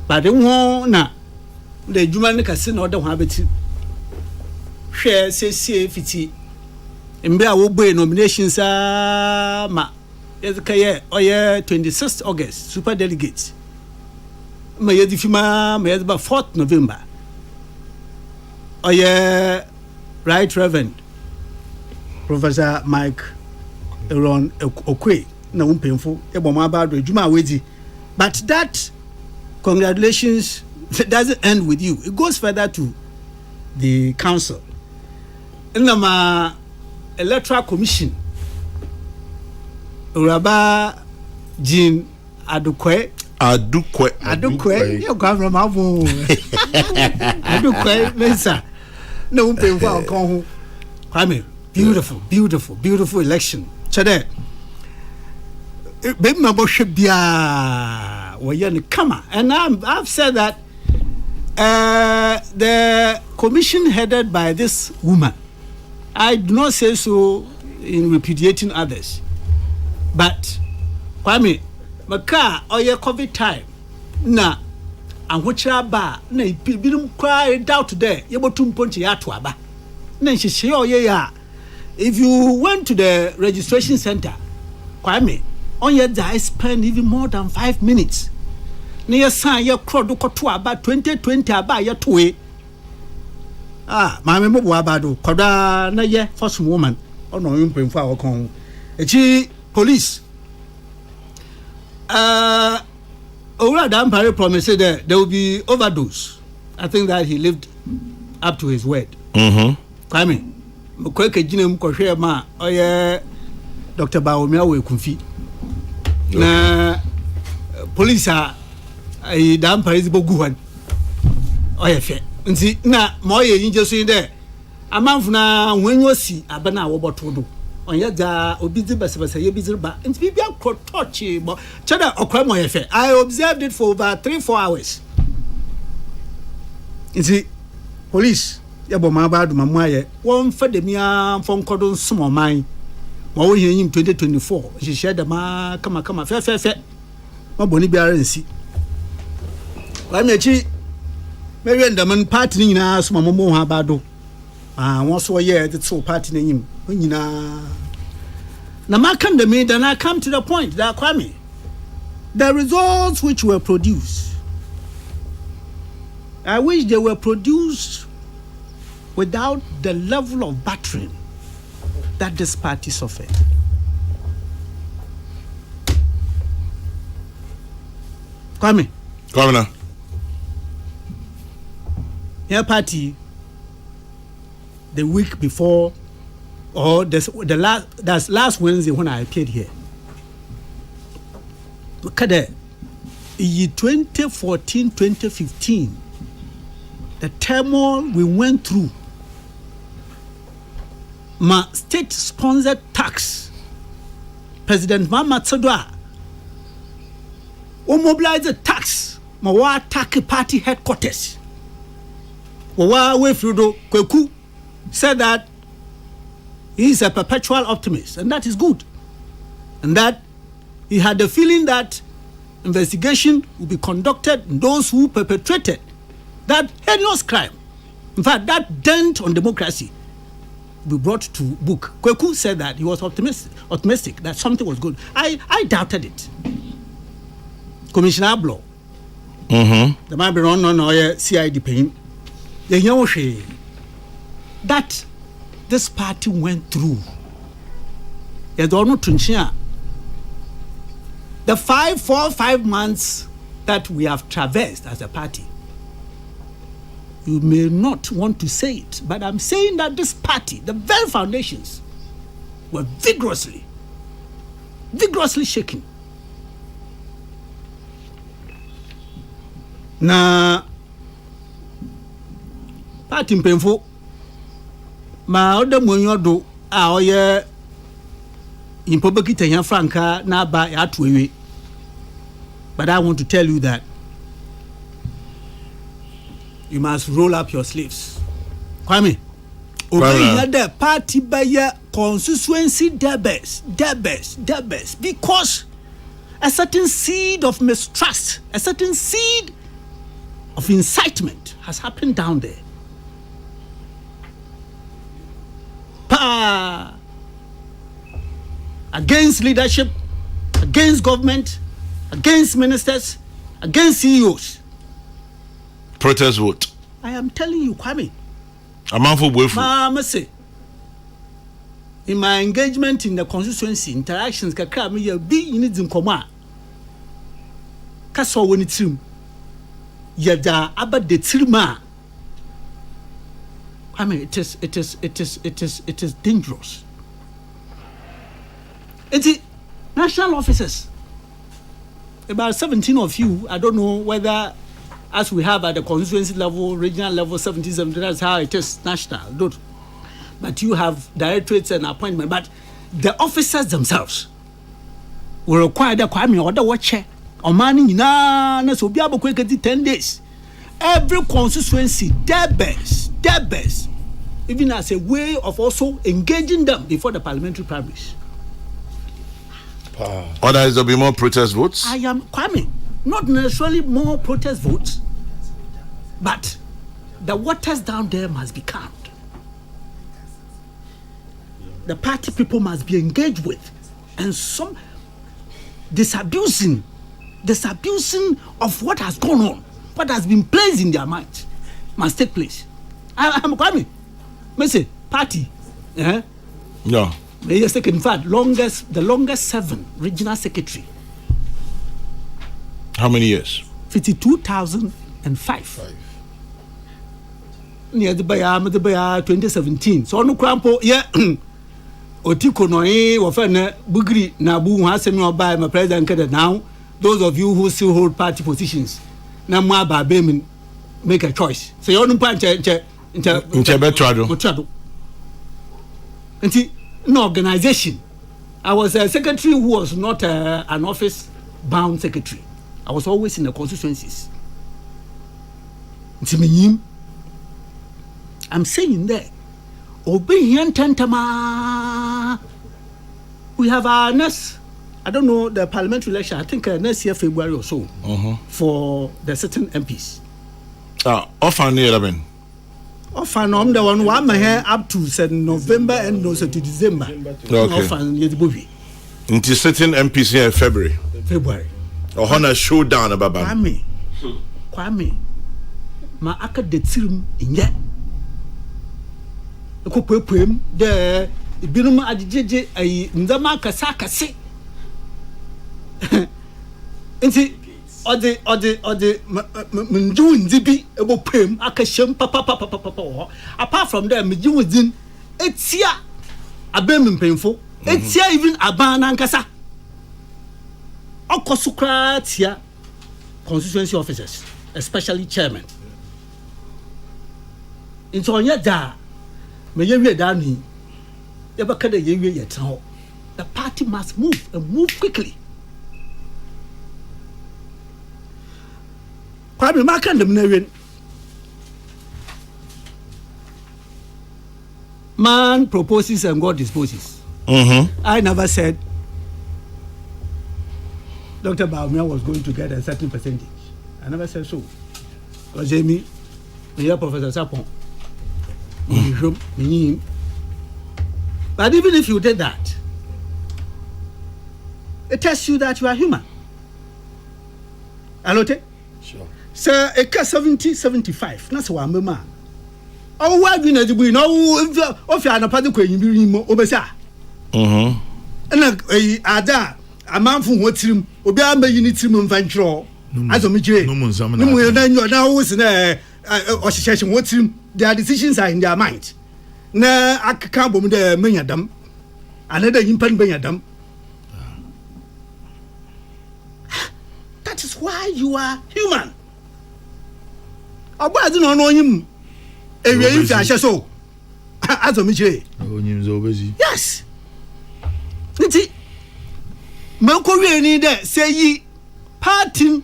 but the one na the juma ne kase na order ho abeti hwe sese fiti mbe a wo boy nominations ma yezikaye oye 26th August super delegates ma yedifima ma yedba 4th November oye right reverend Professor Mike Aaron Okwe na umpemfo eboma abado adwuma awedi but that congratulations doesn't end with you, it goes further to the council in the electoral commission. Uraba Jean Adukwe you come from Abu Adukwe Mensa no umpemfo akon ho beautiful election chade baby my boss bia we come and I've said that the commission headed by this woman, I do not say so in repudiating others, but Kwame maka oye COVID time na anhochira ba na ibinum cry doubt there yebotum ponche ya to aba na nhihye oye ya. If you went to the registration center, Kwame, on your day spend even more than 5 minutes. Near sign your crowd to about 2020 about your two. My member Wabado, Koda na ye first woman. Oh no, you pay for our con. Police. Ora Dampare promised that there will be overdose. I think that he lived up to his word. Kwame. Kweke jine mkohwe ma oye Dr. Baomia we kumfi na police ai dam paris boguhan oye fe nti na moye yinje so inde amanfu na hwanyosi abana wo botodo onye da obizi basabasa ye bizirba nti bibia krotochi bo chada okwa moye fe. I observed it for over 3-4 hours. Nti police yabo ma ba duma mu aye won fa de mia fon kodon small man ma wo yen 2024 hihye da ma kama fe ma boni biara nsi wa mechi mewe ndaman party ni nyina so ma mo ha ba do won so ye the two party na nyim nyina na ma come the me then I come to the point that Kwame, the results which were produced, I wish they were produced without the level of battering that this party suffered. Kwame. Governor. Your party, the week before, or that's last Wednesday when I appeared here. Kade, in 2014, 2015, the turmoil we went through, my state-sponsored tax, President Mama Tsadwa, mobilized the tax, ma attack party headquarters. Wefrudo Kokrokoo said that he is a perpetual optimist, and that is good. And that he had the feeling that investigation will be conducted in those who perpetrated that heinous crime. In fact, that dent on democracy will be brought to book. Kokrokoo said that he was optimistic that something was good. I doubted it. Commissioner Ablo, the man be run on CID pain. That this party went through. The 5 months that we have traversed as a party, you may not want to say it, but I'm saying that this party, the very foundations, were vigorously shaken. Na party mpemfo ma oda monyodo a oye impobekita yan franka na ba ya toewe. But I want to tell you that you must roll up your sleeves. Kwame, obey the party by constituency debtors, because a certain seed of mistrust, a certain seed of incitement has happened down there. Against leadership, against government, against ministers, against CEOs. Protest vote. I am telling you, Kwame. A man for boyfriend. Mama say, in my engagement in the constituency, interactions kakra me be in it in coma. Kaso when it's him. Yada about the trima. I mean, it is dangerous. It's national officers. About 17 of you, I don't know whether, as we have at the constituency level, regional level, 17, that's how it is national. Don't. But you have directorates and appointment. But the officers themselves will require the Kwame order watcher. Or manning na so be able to 10 days. Every constituency, their best, even as a way of also engaging them before the parliamentary primaries. Otherwise, there'll be more protest votes. I am Kwame. Not necessarily more protest votes, but the waters down there must be calmed. The party people must be engaged with, and some disabusing of what has gone on, what has been placed in their minds, must take place. I'm Kwame. Me say party. No. In fact, the longest 7 regional secretary. How many years? 52,005. Near the Baya 2017. So no crampo, yeah. Otiko no wafana bugri na bu hasemi oba my president kada now. Those of you who still hold party positions, na mo aba be make a choice. So you don't punch nche betrado. No organization. I was a secretary who was not an office-bound secretary. I was always in the constituencies. I'm saying there, we have our next, I don't know, the parliamentary election, I think next year, February or so, for the certain MPs. Off and 11. Often I'm the one my hair up to November and also to December. Okay. Into certain MPs here in February. Or Hona showdown about Kwame. Ma aka de tirim inye. Eko pwem de ibinum ajeje ayi ndama kasa kase. Nti ode mnju ndibi ebo pwem aka shem papa. Apart from there mji within etia abem mpemfo etia even abana nkasa. Okosukra tia constituency officers, especially chairman. Into onye da me yewie da ni e baka da yewie yetan. The party must move and move quickly. Kwame maka ndem na wen. Man proposes and God disposes. I never said Dr. Baumia was going to get a certain percentage. I never said so. Because Jamie, the Professor Sapon, but even if you did that, it tells you that you are human. Alote? Sure. So, a 70-75. That's what I'm man. Oh, why do you know if you are a party you be more obesa? And Ada, a man from what him, Obama unity venture. As a major, no one association what him, their decisions are in their mind. Na I can't bomb the Menyadam, another impan Benyadam. That is why you are human. I don't know him. If I so, as a major. Yes. Nti Melkowe ni de say yi party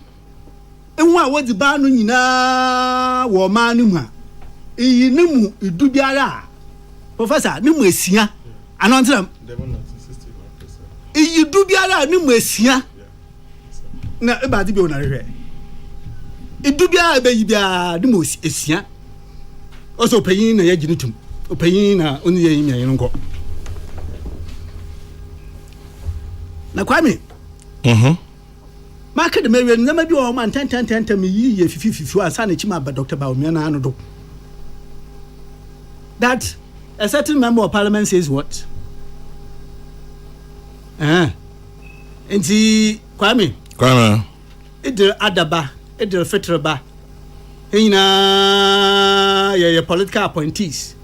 enwa wodi ba no nyina wo ma no mu a eyi ne mu edu biara professor ne mu esia anontra you do biara ni mwesia na e ba di bi o na hwehwe e du biara be yi biara ni mwesia o so panyin na ya gini tum o panyin na oni ye yin yan nko na Kwame market the Marian never be all man 10 me ye 50 asa na chima ba Dr. Baumia na anu do that a certain member of parliament says what enti Kwame idil adaba idil fitraba ye political appointees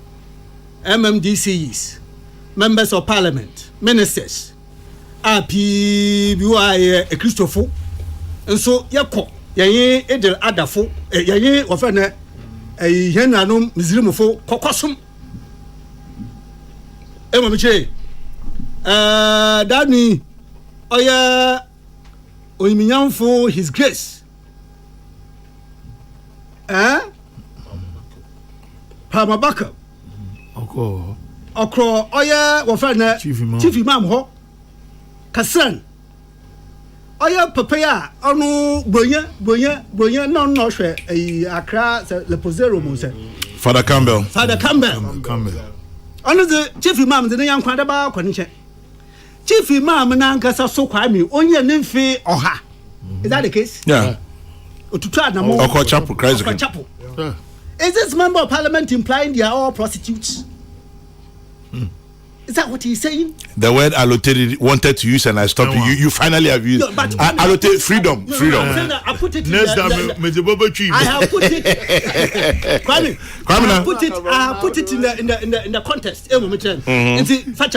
MMDCs members of parliament ministers biwa Christopher nso yekọ yeye idil adafo yeye ofa na yenuanom mizrimfo kokosom emamiche dani oya oyiminyamfo his grace Pamabaka okro oya ofa na chief imam ho kasan oya papaya onu bronya no hwe Accra le posero mo se Father Campbell onu the chief imam de yan kwada ba kwaniche chief imam na nkasa so Kwame onye ne mfe oha is that the case otutu adamo Oko chapel Christ chapel is this member of parliament implying they are all prostitutes? Is that what he's saying? The word allocated wanted to use and I stopped you finally have used allocate freedom. I put it next time I have put it Kwame I have put it in the context. Fetch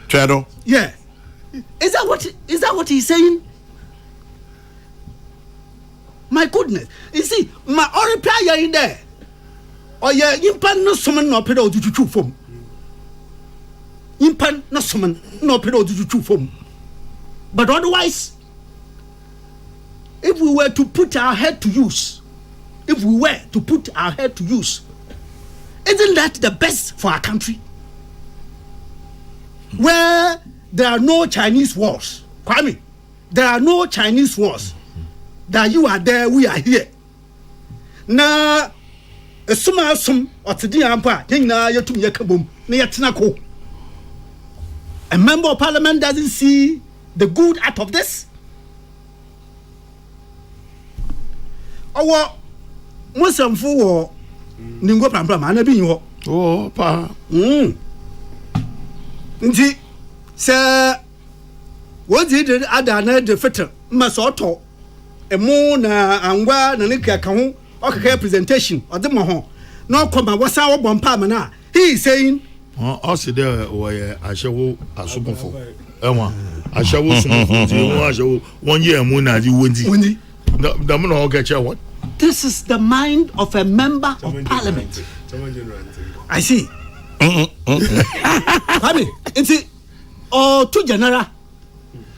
Chado. Yeah. Is that what he's saying? My goodness. You see, my reply in there. Oh yeah, impan no summon no pedo to chu form. Impan no summon no pedo to chu form. But otherwise, if we were to put our head to use, isn't that the best for our country? Where there are no Chinese wars, Kwame, there are no Chinese wars. That you are there, we are here. Na esuma otidi ampa nyina yetum yakabom na yetina ko. A member of parliament doesn't see the good out of this. Owo musamfo wo ningo prampram ana bi nwo. Oh pa. Nti se wodi de adana de fetel masoto emu na angwa na nika ka ho okaka presentation odemo ho no koma wasa wo bompa mana he is saying also there were ashawo asubofo enwa ashawo sumofo ti won ashawo 1 year mu na di wondi da mo no get what this is the mind of a member of parliament. I see. Kwame nti to general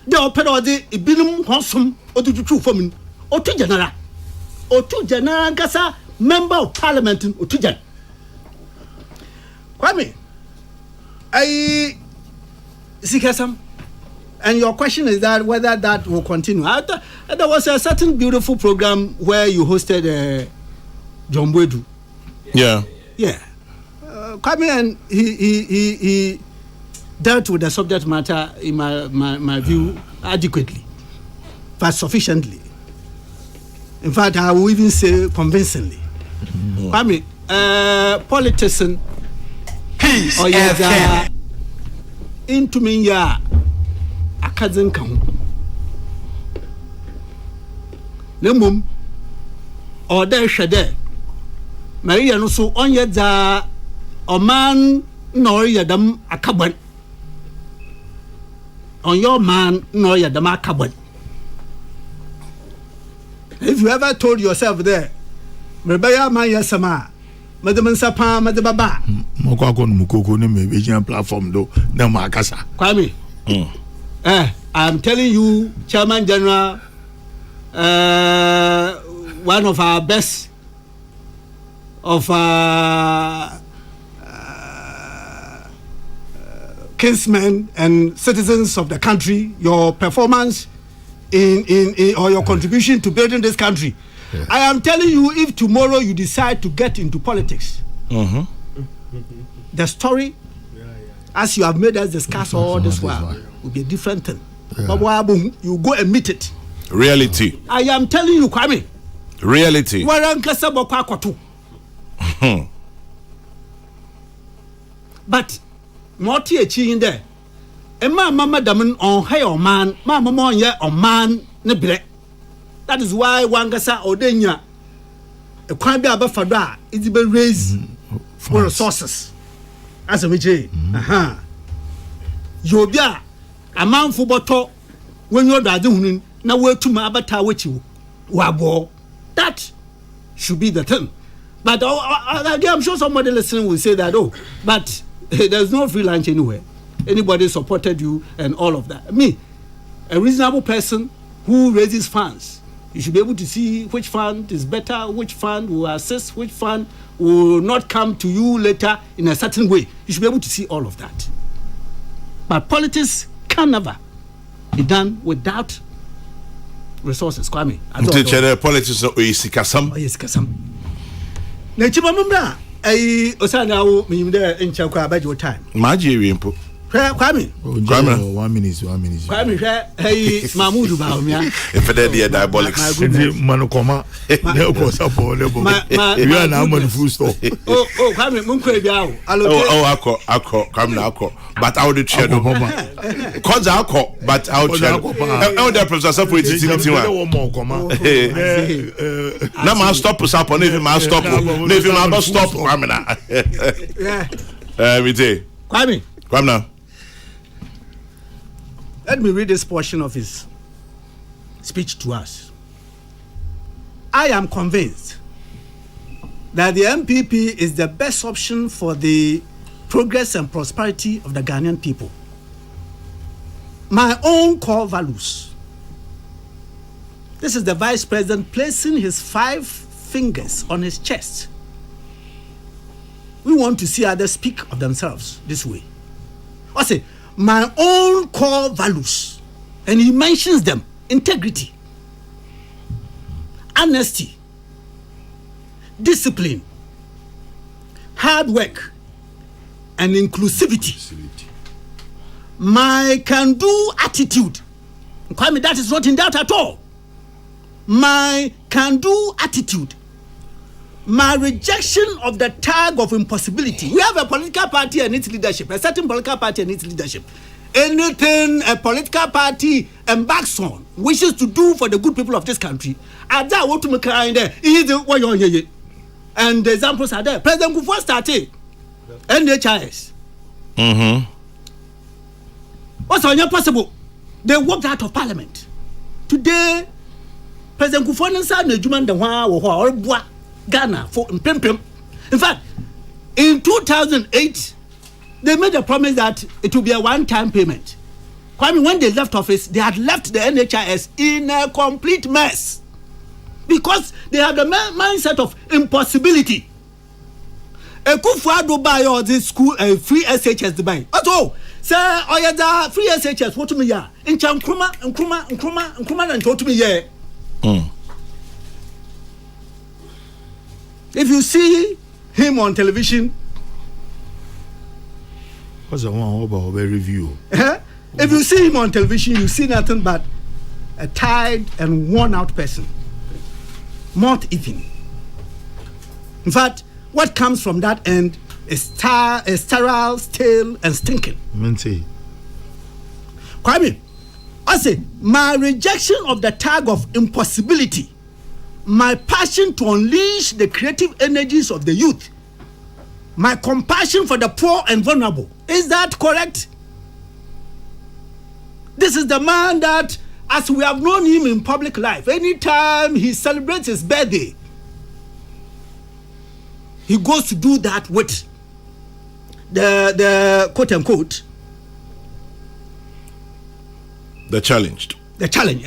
de opera de ibinum hosom otutu fom otu general gasa member of parliament otu gen. Kwame I sikasam, and your question is that whether that will continue. There was a certain beautiful program where you hosted John Bwedu. Yeah. Kwame, and he dealt with the subject matter in my view adequately, but sufficiently. In fact, I will even say convincingly. Kwame, politician, Peace or FM. Into me ya a cousin come. Lemum or there shade. Maria no so on yet a man nor yadam a cabin. On your man nor yadam a cabin. If you ever told yourself there, Rebaya Maya Sama, Madam Sapa, Madam Baba, Mokako Mukoko name platform do na makasa. Kwame. I'm telling you, Chairman General, one of our best of kinsmen and citizens of the country, your performance in or your contribution to building this country. Yeah. I am telling you, if tomorrow you decide to get into politics, the story, as you have made us discuss all this while, will be a different thing. Yeah. You go and meet it. Reality. I am telling you, Kwame. Reality. But Morty in there. And my mama daman on hey or man, my mama ye or man nebre. That is why Wangasa or Denya a crime be about fada it's be raised for resources. As a major. Yobia a man for bottle when you're doing now we're to my avatar with you. Wabo. That should be the thing. But I'm sure somebody listening will say that, oh, but there's no free lunch anywhere. Anybody supported you and all of that. Me, a reasonable person who raises funds, you should be able to see which fund is better, which fund will assist, which fund will not come to you later in a certain way. You should be able to see all of that. But politics can never be done without resources. Kwame. Politics is kasam. Yes, kasam. Na chimamumra ai osana wo mimde encha kwa abajo time. Maji ewiempo. Kwame. Kwame. 1 minute. Kwame ai Mahmudu ba omia. If they dey diabolics. Manukoma. Ne ko support level. You are now man full stop. Oh Kwame munko ebia wo. Akọ Kwame na akọ. But I would share no. Cause akọ but I would share. The professor for it na ma stop up on if ma stop. If ma stop Kwame na. We say. Kwame na. Let me read this portion of his speech to us. I am convinced that the MPP is the best option for the progress and prosperity of the Ghanaian people. My own core values. This is the Vice President placing his 5 fingers on his chest. We want to see others speak of themselves this way. I say, my own core values, and he mentions them: integrity, honesty, discipline, hard work, and inclusivity. My can-do attitude. Kwame, that is not in doubt at all. My can-do attitude. My rejection of the tag of impossibility. We have a political party and its leadership, a certain political party and its leadership. Anything a political party embarks on, wishes to do for the good people of this country, and that what to make in there is the and the examples are there. President Kufuor started NHIS. What's on your possible? They walked out of parliament. Today, President Kufuor inside the Juman or Ghana for Impem. In fact, in 2008, they made a promise that it would be a one-time payment. Kwame, when they left office, they had left the NHIS in a complete mess because they have the mindset of impossibility. A Kufuor buy all this school free SHS to buy. Also, sir, the free SHS what to me ya? In Chankruma and to me yeah. If you see him on television, what's the one about a review? If you see him on television, you see nothing but a tired and worn out person. Not even. In fact, what comes from that end is sterile, stale, and stinking. Kwame, I say, my rejection of the tag of impossibility, my passion to unleash the creative energies of the youth, my compassion for the poor and vulnerable. Is that correct? This is the man that, as we have known him in public life, anytime he celebrates his birthday, he goes to do that with the quote unquote the challenge,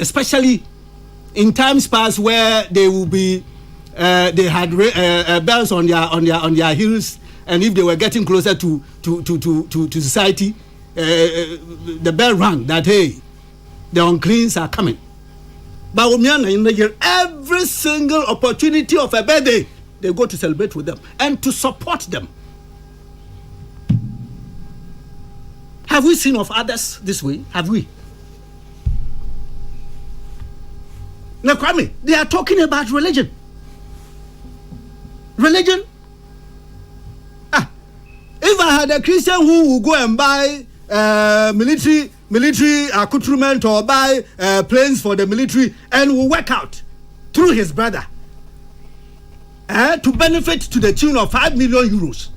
especially in times past where they will be they had bells on their heels, and if they were getting closer to society, the bell rang that hey, the uncleans are coming. But in the year, every single opportunity of a birthday, they go to celebrate with them and to support them. Have we seen of others this way? Have we? Now, Kwame, they are talking about religion. Religion? If I had a Christian who would go and buy military accoutrement or buy planes for the military and will work out through his brother to benefit to the tune of 5 million euros.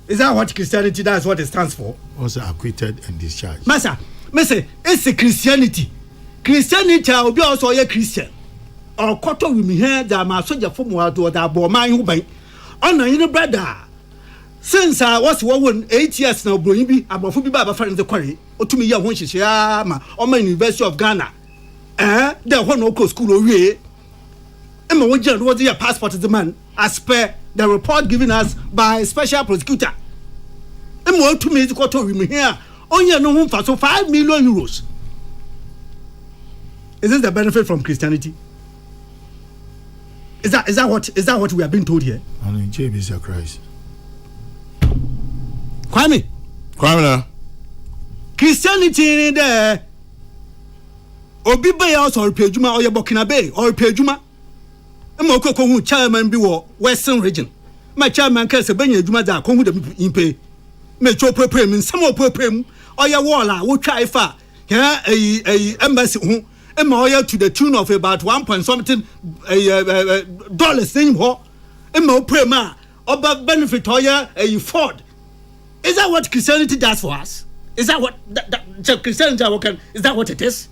Is that what Christianity, that's what it stands for? Also acquitted and discharged. Master, it's a Christianity. Christianity will be also a Christian. Or quarter with me here that my soldier from what to that boy my hubby. On a brother. Since I was 8 years now, Broibi, about Fubi Baba friend the quarry, or to me, young when she on my University of Ghana. There one local school away. Emma Wajan was your passport as the man, as per the report given us by special prosecutor. Emma to me is quarter with me here. Only no home for so 5 million euros. Is this the benefit from Christianity? Is that what we have been told here? And in Jesus Christ. Kwame now. Christianity in there. Obi bay house or pejuma or Burkina Bay or pejuma. Emo Kokrokoo who chairman be Western region. My chairman can say Benya Juma da kon the impe. Me cho prepare me some prepare or ya walla wo try far. Yeah, a embassy who Emo to the tune of about 1 something dollars thing ho. Emo prema or benefit or ya a Ford. Is that what Christianity does for us? Is that what Christianity is that what it is?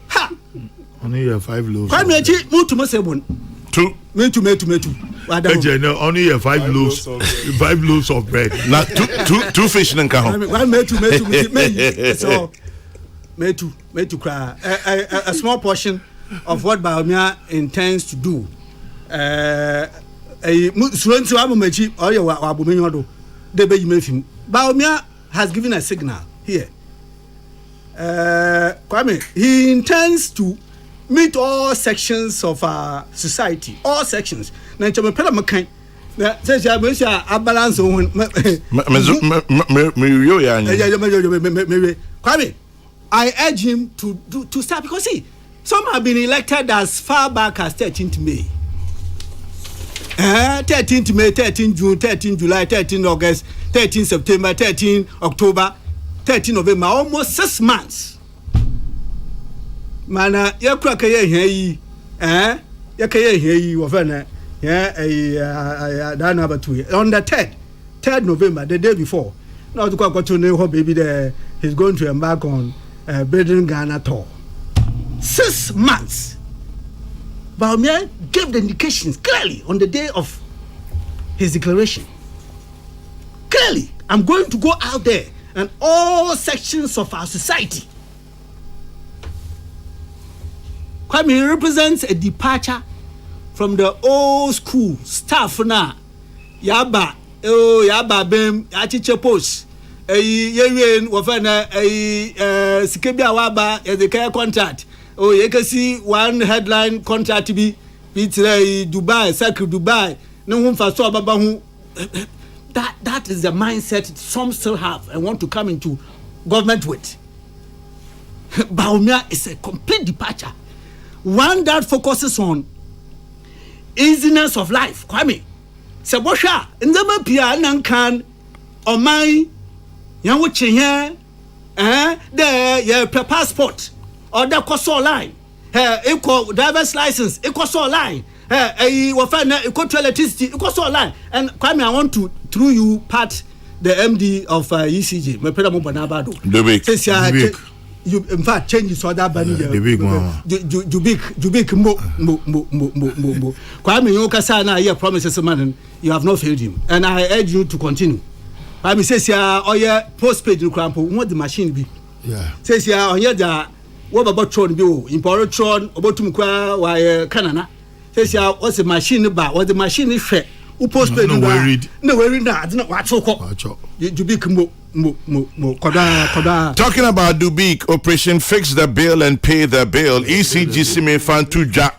Ha! Only you have 5 loaves. Kwame echi mutu mo sebon. 2. Metu. Only you have 5 loaves. 5 loaves of bread. Now 2 fish in Kaho. Metu. So metu cry. A small portion of what Baumia intends to do. Baumia has given a signal here. Kwame, he intends to meet all sections of our society, all sections. Now, Kwame, I urge him to start because see, some have been elected as far back as 13th May. 13th May, 13 June, 13 July, 13 August, 13 September, 13 October, 13 November, almost 6 months. Mana ya kura kaya yi ya kaya yi wafana ya dana batu on the 3rd November, the day before. Now to go to know baby there he's going to embark on building Ghana tour. 6 months. Baumia gave the indications clearly on the day of his declaration. Clearly, I'm going to go out there and all sections of our society. Kwame represents a departure from the old school staff now. Yaba bem achiche post. Yewen wafana sikebia waba as a contract. Oh, you can see one headline contract to be Dubai, Circle Dubai. No one for so who that is the mindset some still have and want to come into government with. Baumia is a complete departure. One that focuses on easiness of life. Kwame, Sabosha, in the Mapia Nankan or my young watching here, there, your passport. Or that cost line, equal driver's license, equal line, will find equal electricity, equal line. And Kwame, I want to through you part the MD of ECG, my Pedamo Banabado. The big. You in fact change so that banner. The big one. Jubik mo. Kwame, you kasana here promises man, you have not failed him, and I urge you to continue. Kwame says ya or your postpaid crampo, what the machine be. Yeah. Says ya on your what about Tron Bill? Import Tron, about to Canana. Says ya, what's the machine about? What the machine is fair. who postpaid no worried na adina wacho Dubik mo koda. Talking about Dubik, Operation Fix the Bill and Pay the Bill, ECG Sime Fan Tuja.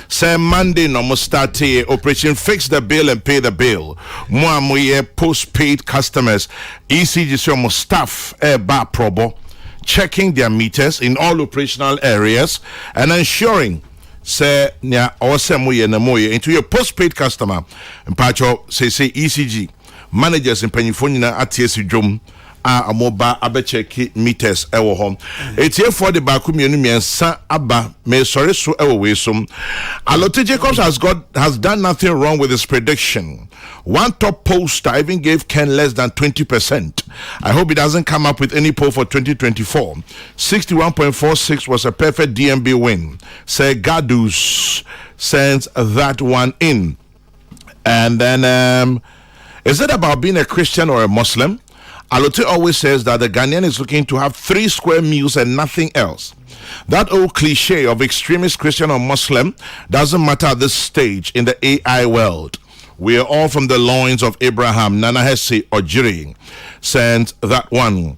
Say Monday no must start here. Operation Fix the Bill and Pay the Bill. Moye postpaid customers. ECG Sime staff ba probo checking their meters in all operational areas and ensuring say nya osemoye na moye into your postpaid customer. Mpacho say ECG managers in Pennyphone at TSU a mobile abecheki meters ewo home. Etie for the baku miensa aba me sorry so ewo we so. Alote Jacobs has done nothing wrong with his prediction. One top pollster even gave Ken less than 20%. I hope he doesn't come up with any poll for 2024. 61.46 was a perfect DMB win. Say Gadus sends that one in. And then is it about being a Christian or a Muslim? Alote always says that the Ghanaian is looking to have 3 square meals and nothing else. That old cliche of extremist Christian or Muslim doesn't matter at this stage in the AI world. We are all from the loins of Abraham. Nana Hesse Ojiri sent that one.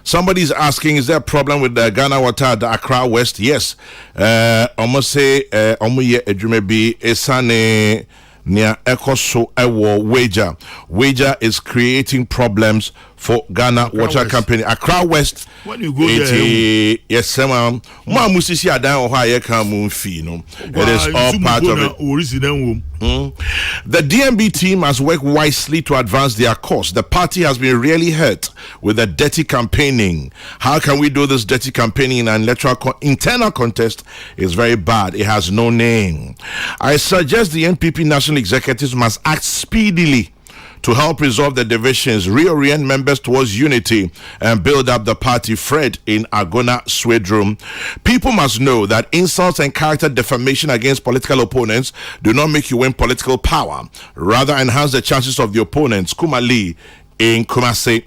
Somebody's asking, is there a problem with the Ghana water, the Accra West? Yes. Almost say, Omuye Ejumebi Esane. Near Ekoso Ewo Wager is creating problems for Ghana Accra Water West. Company. Accra West. When you go there, yes, ma'am. Mo musisi adan o ha ye kan mo fi no. It is all part of it. The DMB team has worked wisely to advance their cause. The party has been really hurt with the dirty campaigning. How can we do this dirty campaigning in an electoral internal contest? Is very bad. It has no name. I suggest the NPP national executives must act speedily to help resolve the divisions, reorient members towards unity, and build up the party. Fred in Agona Swedrum. People must know that insults and character defamation against political opponents do not make you win political power, rather enhance the chances of the opponents. Kumali in Kumasi.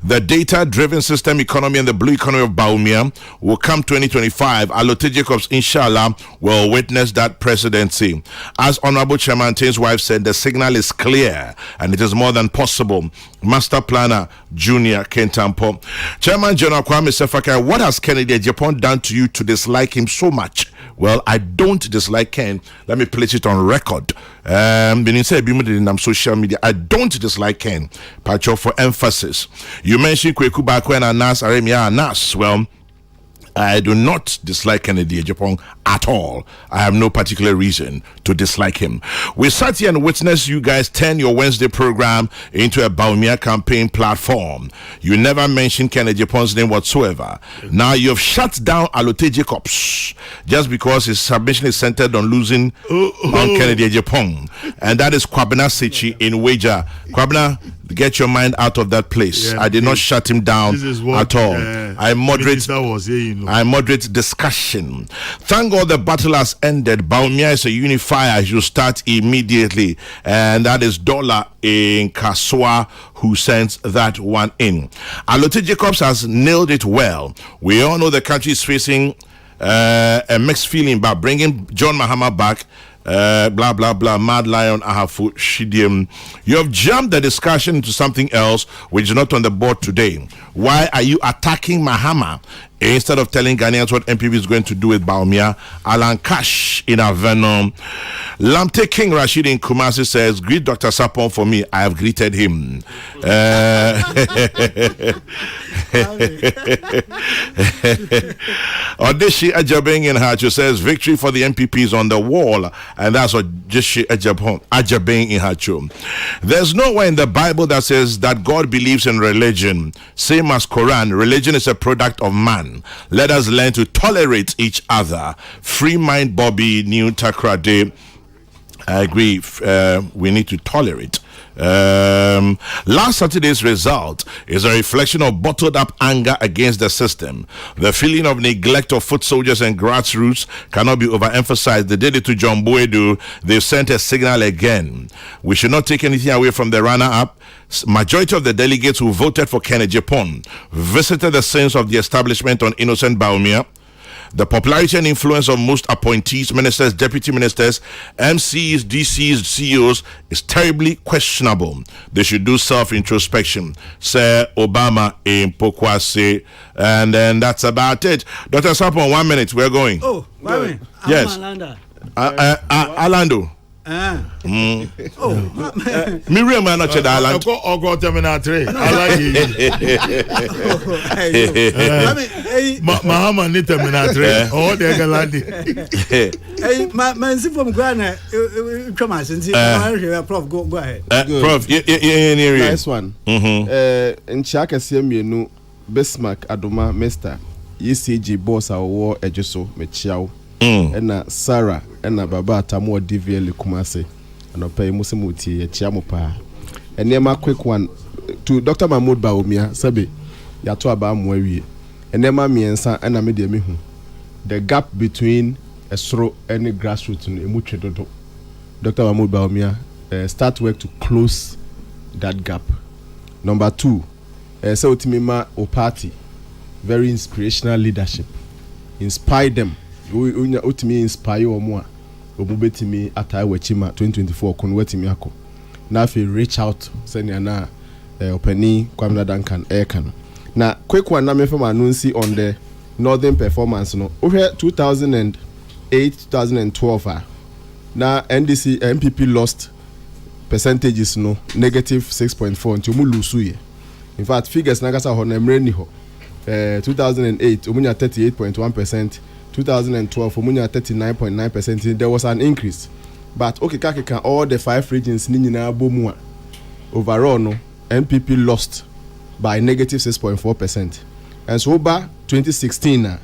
The data-driven system economy and the blue economy of Baumia will come 2025. Alote Jacobs, inshallah, will witness that presidency. As Honorable Chairman Tain's wife said, the signal is clear and it is more than possible. Master Planner Junior Kentampo. Chairman General Kwame Sefaka, what has Kennedy Japan done to you to dislike him so much? Well, I don't dislike Ken. Let me place it on record. On social media, I don't dislike Ken. Pacho for emphasis. You mentioned Kweku Bakwe and Anas Aremia Anas. Well, I do not dislike Kennedy Japan at all. I have no particular reason to dislike him. We sat here and witnessed you guys turn your Wednesday program into a Baumia campaign platform. You never mentioned Kennedy Japan's name whatsoever. Now you've shut down Alote Jacobs just because his submission is centered on losing on Kennedy Japan. And that is Kwabena Sechi in Wager. Kwabena, get your mind out of that place. I did not shut him down at all. I moderate discussion. Thank God the battle has ended. Baumia is a unifier. You start immediately, and that is Dollar in Kaswa who sends that one in. Alote Jacobs has nailed it well. We all know the country is facing a mixed feeling about bringing John Mahama back. Blah blah blah, Mad Lion Ahafu Shidium. You have jumped the discussion into something else which is not on the board today. Why are you attacking Mahama instead of telling Ghanaians what MPP is going to do with Baumia? Alan Cash in Avenom. Lamte King Rashid in Kumasi says, greet Dr. Sapon for me. I have greeted him. Odeshi Ajabeng in Hacho says, victory for the MPP is on the wall. And that's what Odeshi Ajabeng in Hacho. There's nowhere in the Bible that says that God believes in religion. Same as Quran, religion is a product of man. Let us learn to tolerate each other. Free Mind Bobby New Takrade. I agree. We need to tolerate. Last Saturday's result is a reflection of bottled up anger against the system. The feeling of neglect of foot soldiers and grassroots cannot be overemphasized. They did it to John Boedu. They've sent a signal again. We should not take anything away from the runner-up. Majority of the delegates who voted for Kennedy Japan visited the scenes of the establishment on innocent Baumia. The popularity and influence of most appointees, ministers, deputy ministers, MCs, DCs, CEOs is terribly questionable. They should do self-introspection, say Obama in Pokwase. And then that's about it. Dr. Sapon, 1 minute, we're going. Oh, wait. Yes. Orlando. Miriam, man, not the island. Ogo terminal 3. I like it. Mahama ni terminal 3. Oh, they can land it. Hey, man, see from Ghana. Come on, since Prof, go ahead. Prof, nice one. In Chaka Siemienu, Bismarck, Adoma, Mr. ECG boss, our war, Ejuso, Mechiao. Ena Sarah ena baba Tamu DVL Kumase and pay Musimuti Chiamopa. And near my quick one to Dr. Mahmoud Baumia Sabi Yato Abamwewi and near my miensa and Amedia Mihu. The gap between a straw and a grassroots in Emuchedodo. Dr. Mahmoud Baumia start work to close that gap. Number 2, Sautimima O party, very inspirational leadership. Inspire them. Utimi inspire or more. Obubetimi atai wechima 2024 konwetimi ako. Na fi reach out send na openi Kwamna Duncan Aircan. Na quick one na me from announce on the northern performance no. Over 2008-2012 na NDC MPP lost percentages no -6.4 nti omu lusu ye. In fact figures na kasa ho na mre ni ho. 2008 omunya 38.1%. 2012 Omunya 39.9%. There was an increase, but okay kakeka all the 5 regions ni nyina bomu overall no NPP lost by -6.4%, and so over 2016 na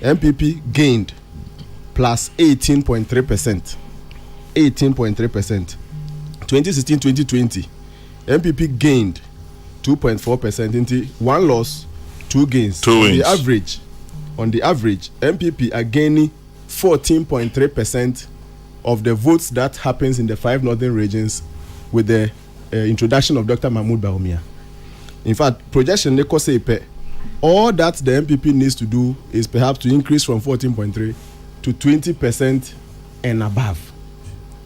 NPP gained plus 18.3%. 2016-2020 NPP gained 2.4% into 1 loss 2 gains. 2 wins. On the average, MPP are gaining 14.3% of the votes that happens in the 5 northern regions with the introduction of Dr. Mahmoud Baumia. In fact, projection they say all that the MPP needs to do is perhaps to increase from 14.3 to 20% and above,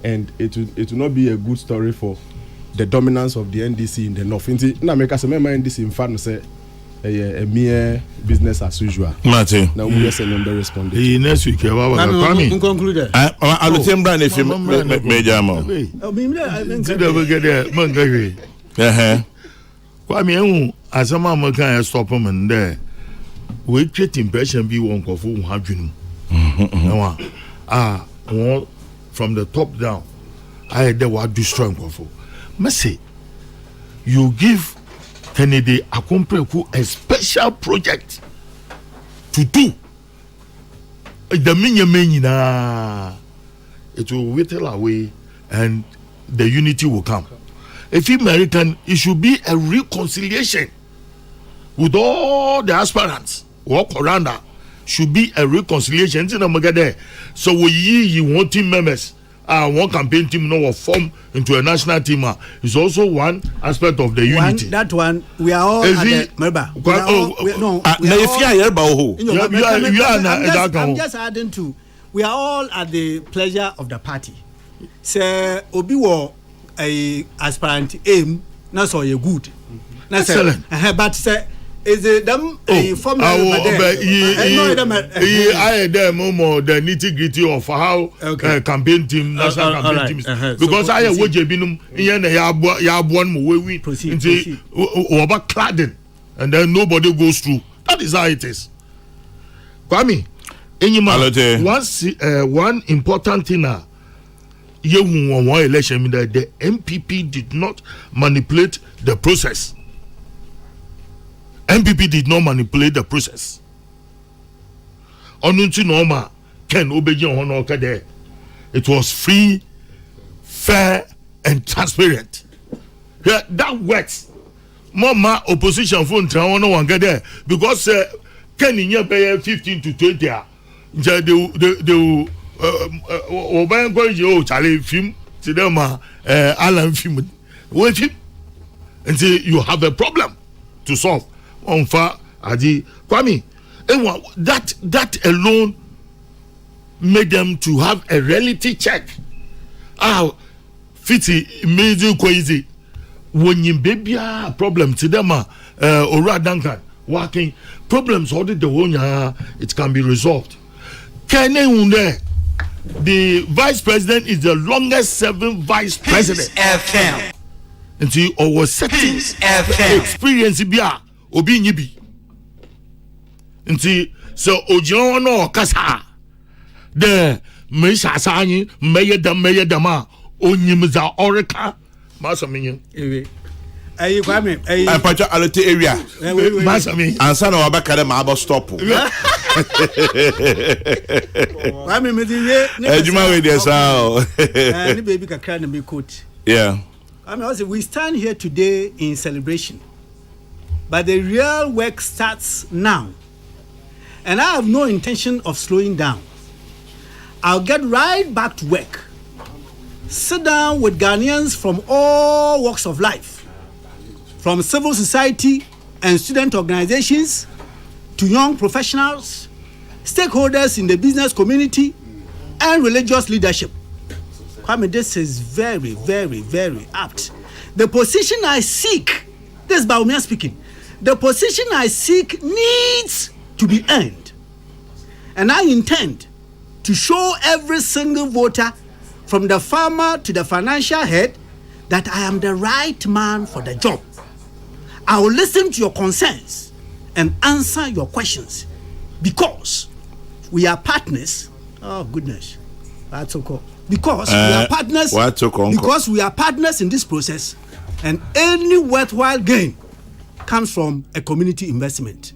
and it will not be a good story for the dominance of the NDC in the north. Na make us remember NDC in fact say a mere business as usual. Martin. Now we just remember responding. Next week, I'm concluded. I'll tell Brian if you major mo. Kwame, as a man can stop him and there. We create impression be one of who have you. From the top down, I had the word destroy Kofu. Mercy, you give Kennedy Akompreku a special project to do. The minya it will whittle away and the unity will come. If American, it should be a reconciliation with all the aspirants. Walk around that should be a reconciliation. So we want team members. One campaign team now will form into a national team is also one aspect of the unity. That one we are all at the I'm just adding to we are all at the pleasure of the party. Say Obi wo a aspirant aim na so you good. Excellent. But say is it them a formula I them more the nitty-gritty of how campaign team national campaign team is because I would binum ya one more we into over cladding and then nobody goes through. That is how it is. Kwame, one important thing election that the MPP did not manipulate the process. MPP did not manipulate the process. Onunti norma Ken Obeji Honoka there. It was free, fair, and transparent. Yeah, that works. Mama opposition phone try one get there because Ken in your pay 15 to 20. They Charlie film to them Alan film. Wait him and say you have a problem to solve. On fa adi Kwame And that alone made them to have a reality check. Fiti amazing crazy. When you baby problem to them Ora Duncan working problems all the one it can be resolved. The vice president is the longest serving vice president. FM. And he was setting experience bia obi nyibi. Nti so ojo no kasa de me sasanyi meye dama onyimza oreka masamenye ewe ayi kwame ayi apacha alete area masamenye ansa na wabaka de ma abo stop kwame me die ejuma we dey sao ni baby kakra na me coach. Yeah, I mean, also, we stand here today in celebration, but the real work starts now. And I have no intention of slowing down. I'll get right back to work. Sit down with Ghanaians from all walks of life, from civil society and student organizations to young professionals, stakeholders in the business community, and religious leadership. Kwame, this is very, very, very apt. The position I seek, this is Baumia speaking, the position I seek needs to be earned. And I intend to show every single voter, from the farmer to the financial head, that I am the right man for the job. I will listen to your concerns and answer your questions, because we are partners. Oh, goodness. That's okay. Because we are partners. Because we are partners in this process, and any worthwhile gain comes from a community investment.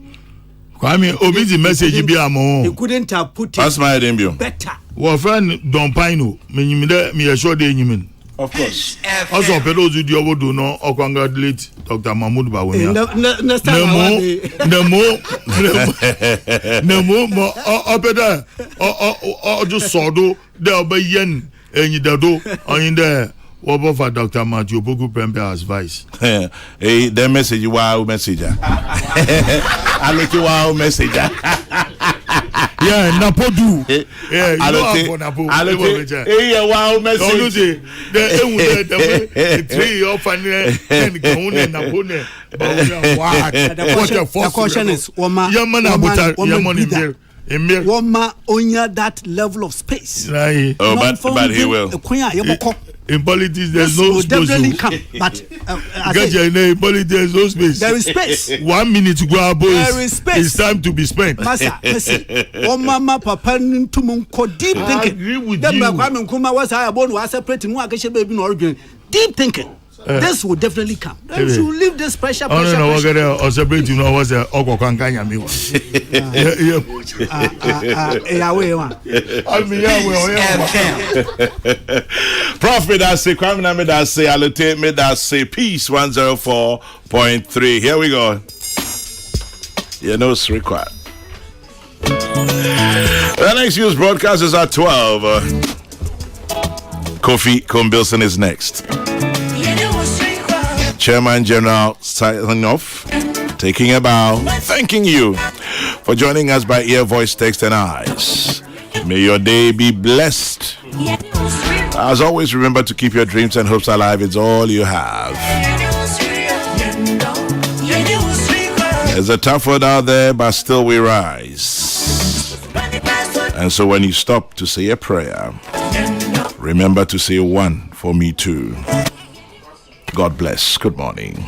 Kwame obi message bi amo. You couldn't have put it that's my idea. better. Wo friend Don Pino, me sure dey nyimin. Of course. Also pedo zu di obodo no o congratulate Dr. Mahmoud Bawumia. Next time Nemo mo opeda o just sodo de obayen enyi dado on there. What about Dr. Matthew Bogu Prembe as vice? Hey, the message wow messenger. I look you wow messenger. Yeah, Napodu. Yeah, you know Napo. Hey, wow message. The three of and Napone. The question is, Woma onya that level of space. Oh, but he will. In politics, there's no space. Definitely come, but in politics, there's no space. There is space. 1 minute to go out, boys. There is space. It's time to be spent. Masa, mama, papa, ntumunko deep thinking. I agree with you. Deep thinking. This will definitely come. You should leave this pressure. Or separate, you know, what's the Okokankanya. Prof, me that say, Kwame, me that say, allocate me that say, peace 104.3. Here we go. You know, it's required. The next news broadcast is at 12. Kofi Kombilson is next. Chairman General signing off, taking a bow, thanking you for joining us by ear, voice, text, and eyes. May your day be blessed. As always, remember to keep your dreams and hopes alive. It's all you have. There's a tough road out there, but still we rise. And so when you stop to say a prayer, remember to say one for me too. God bless. Good morning.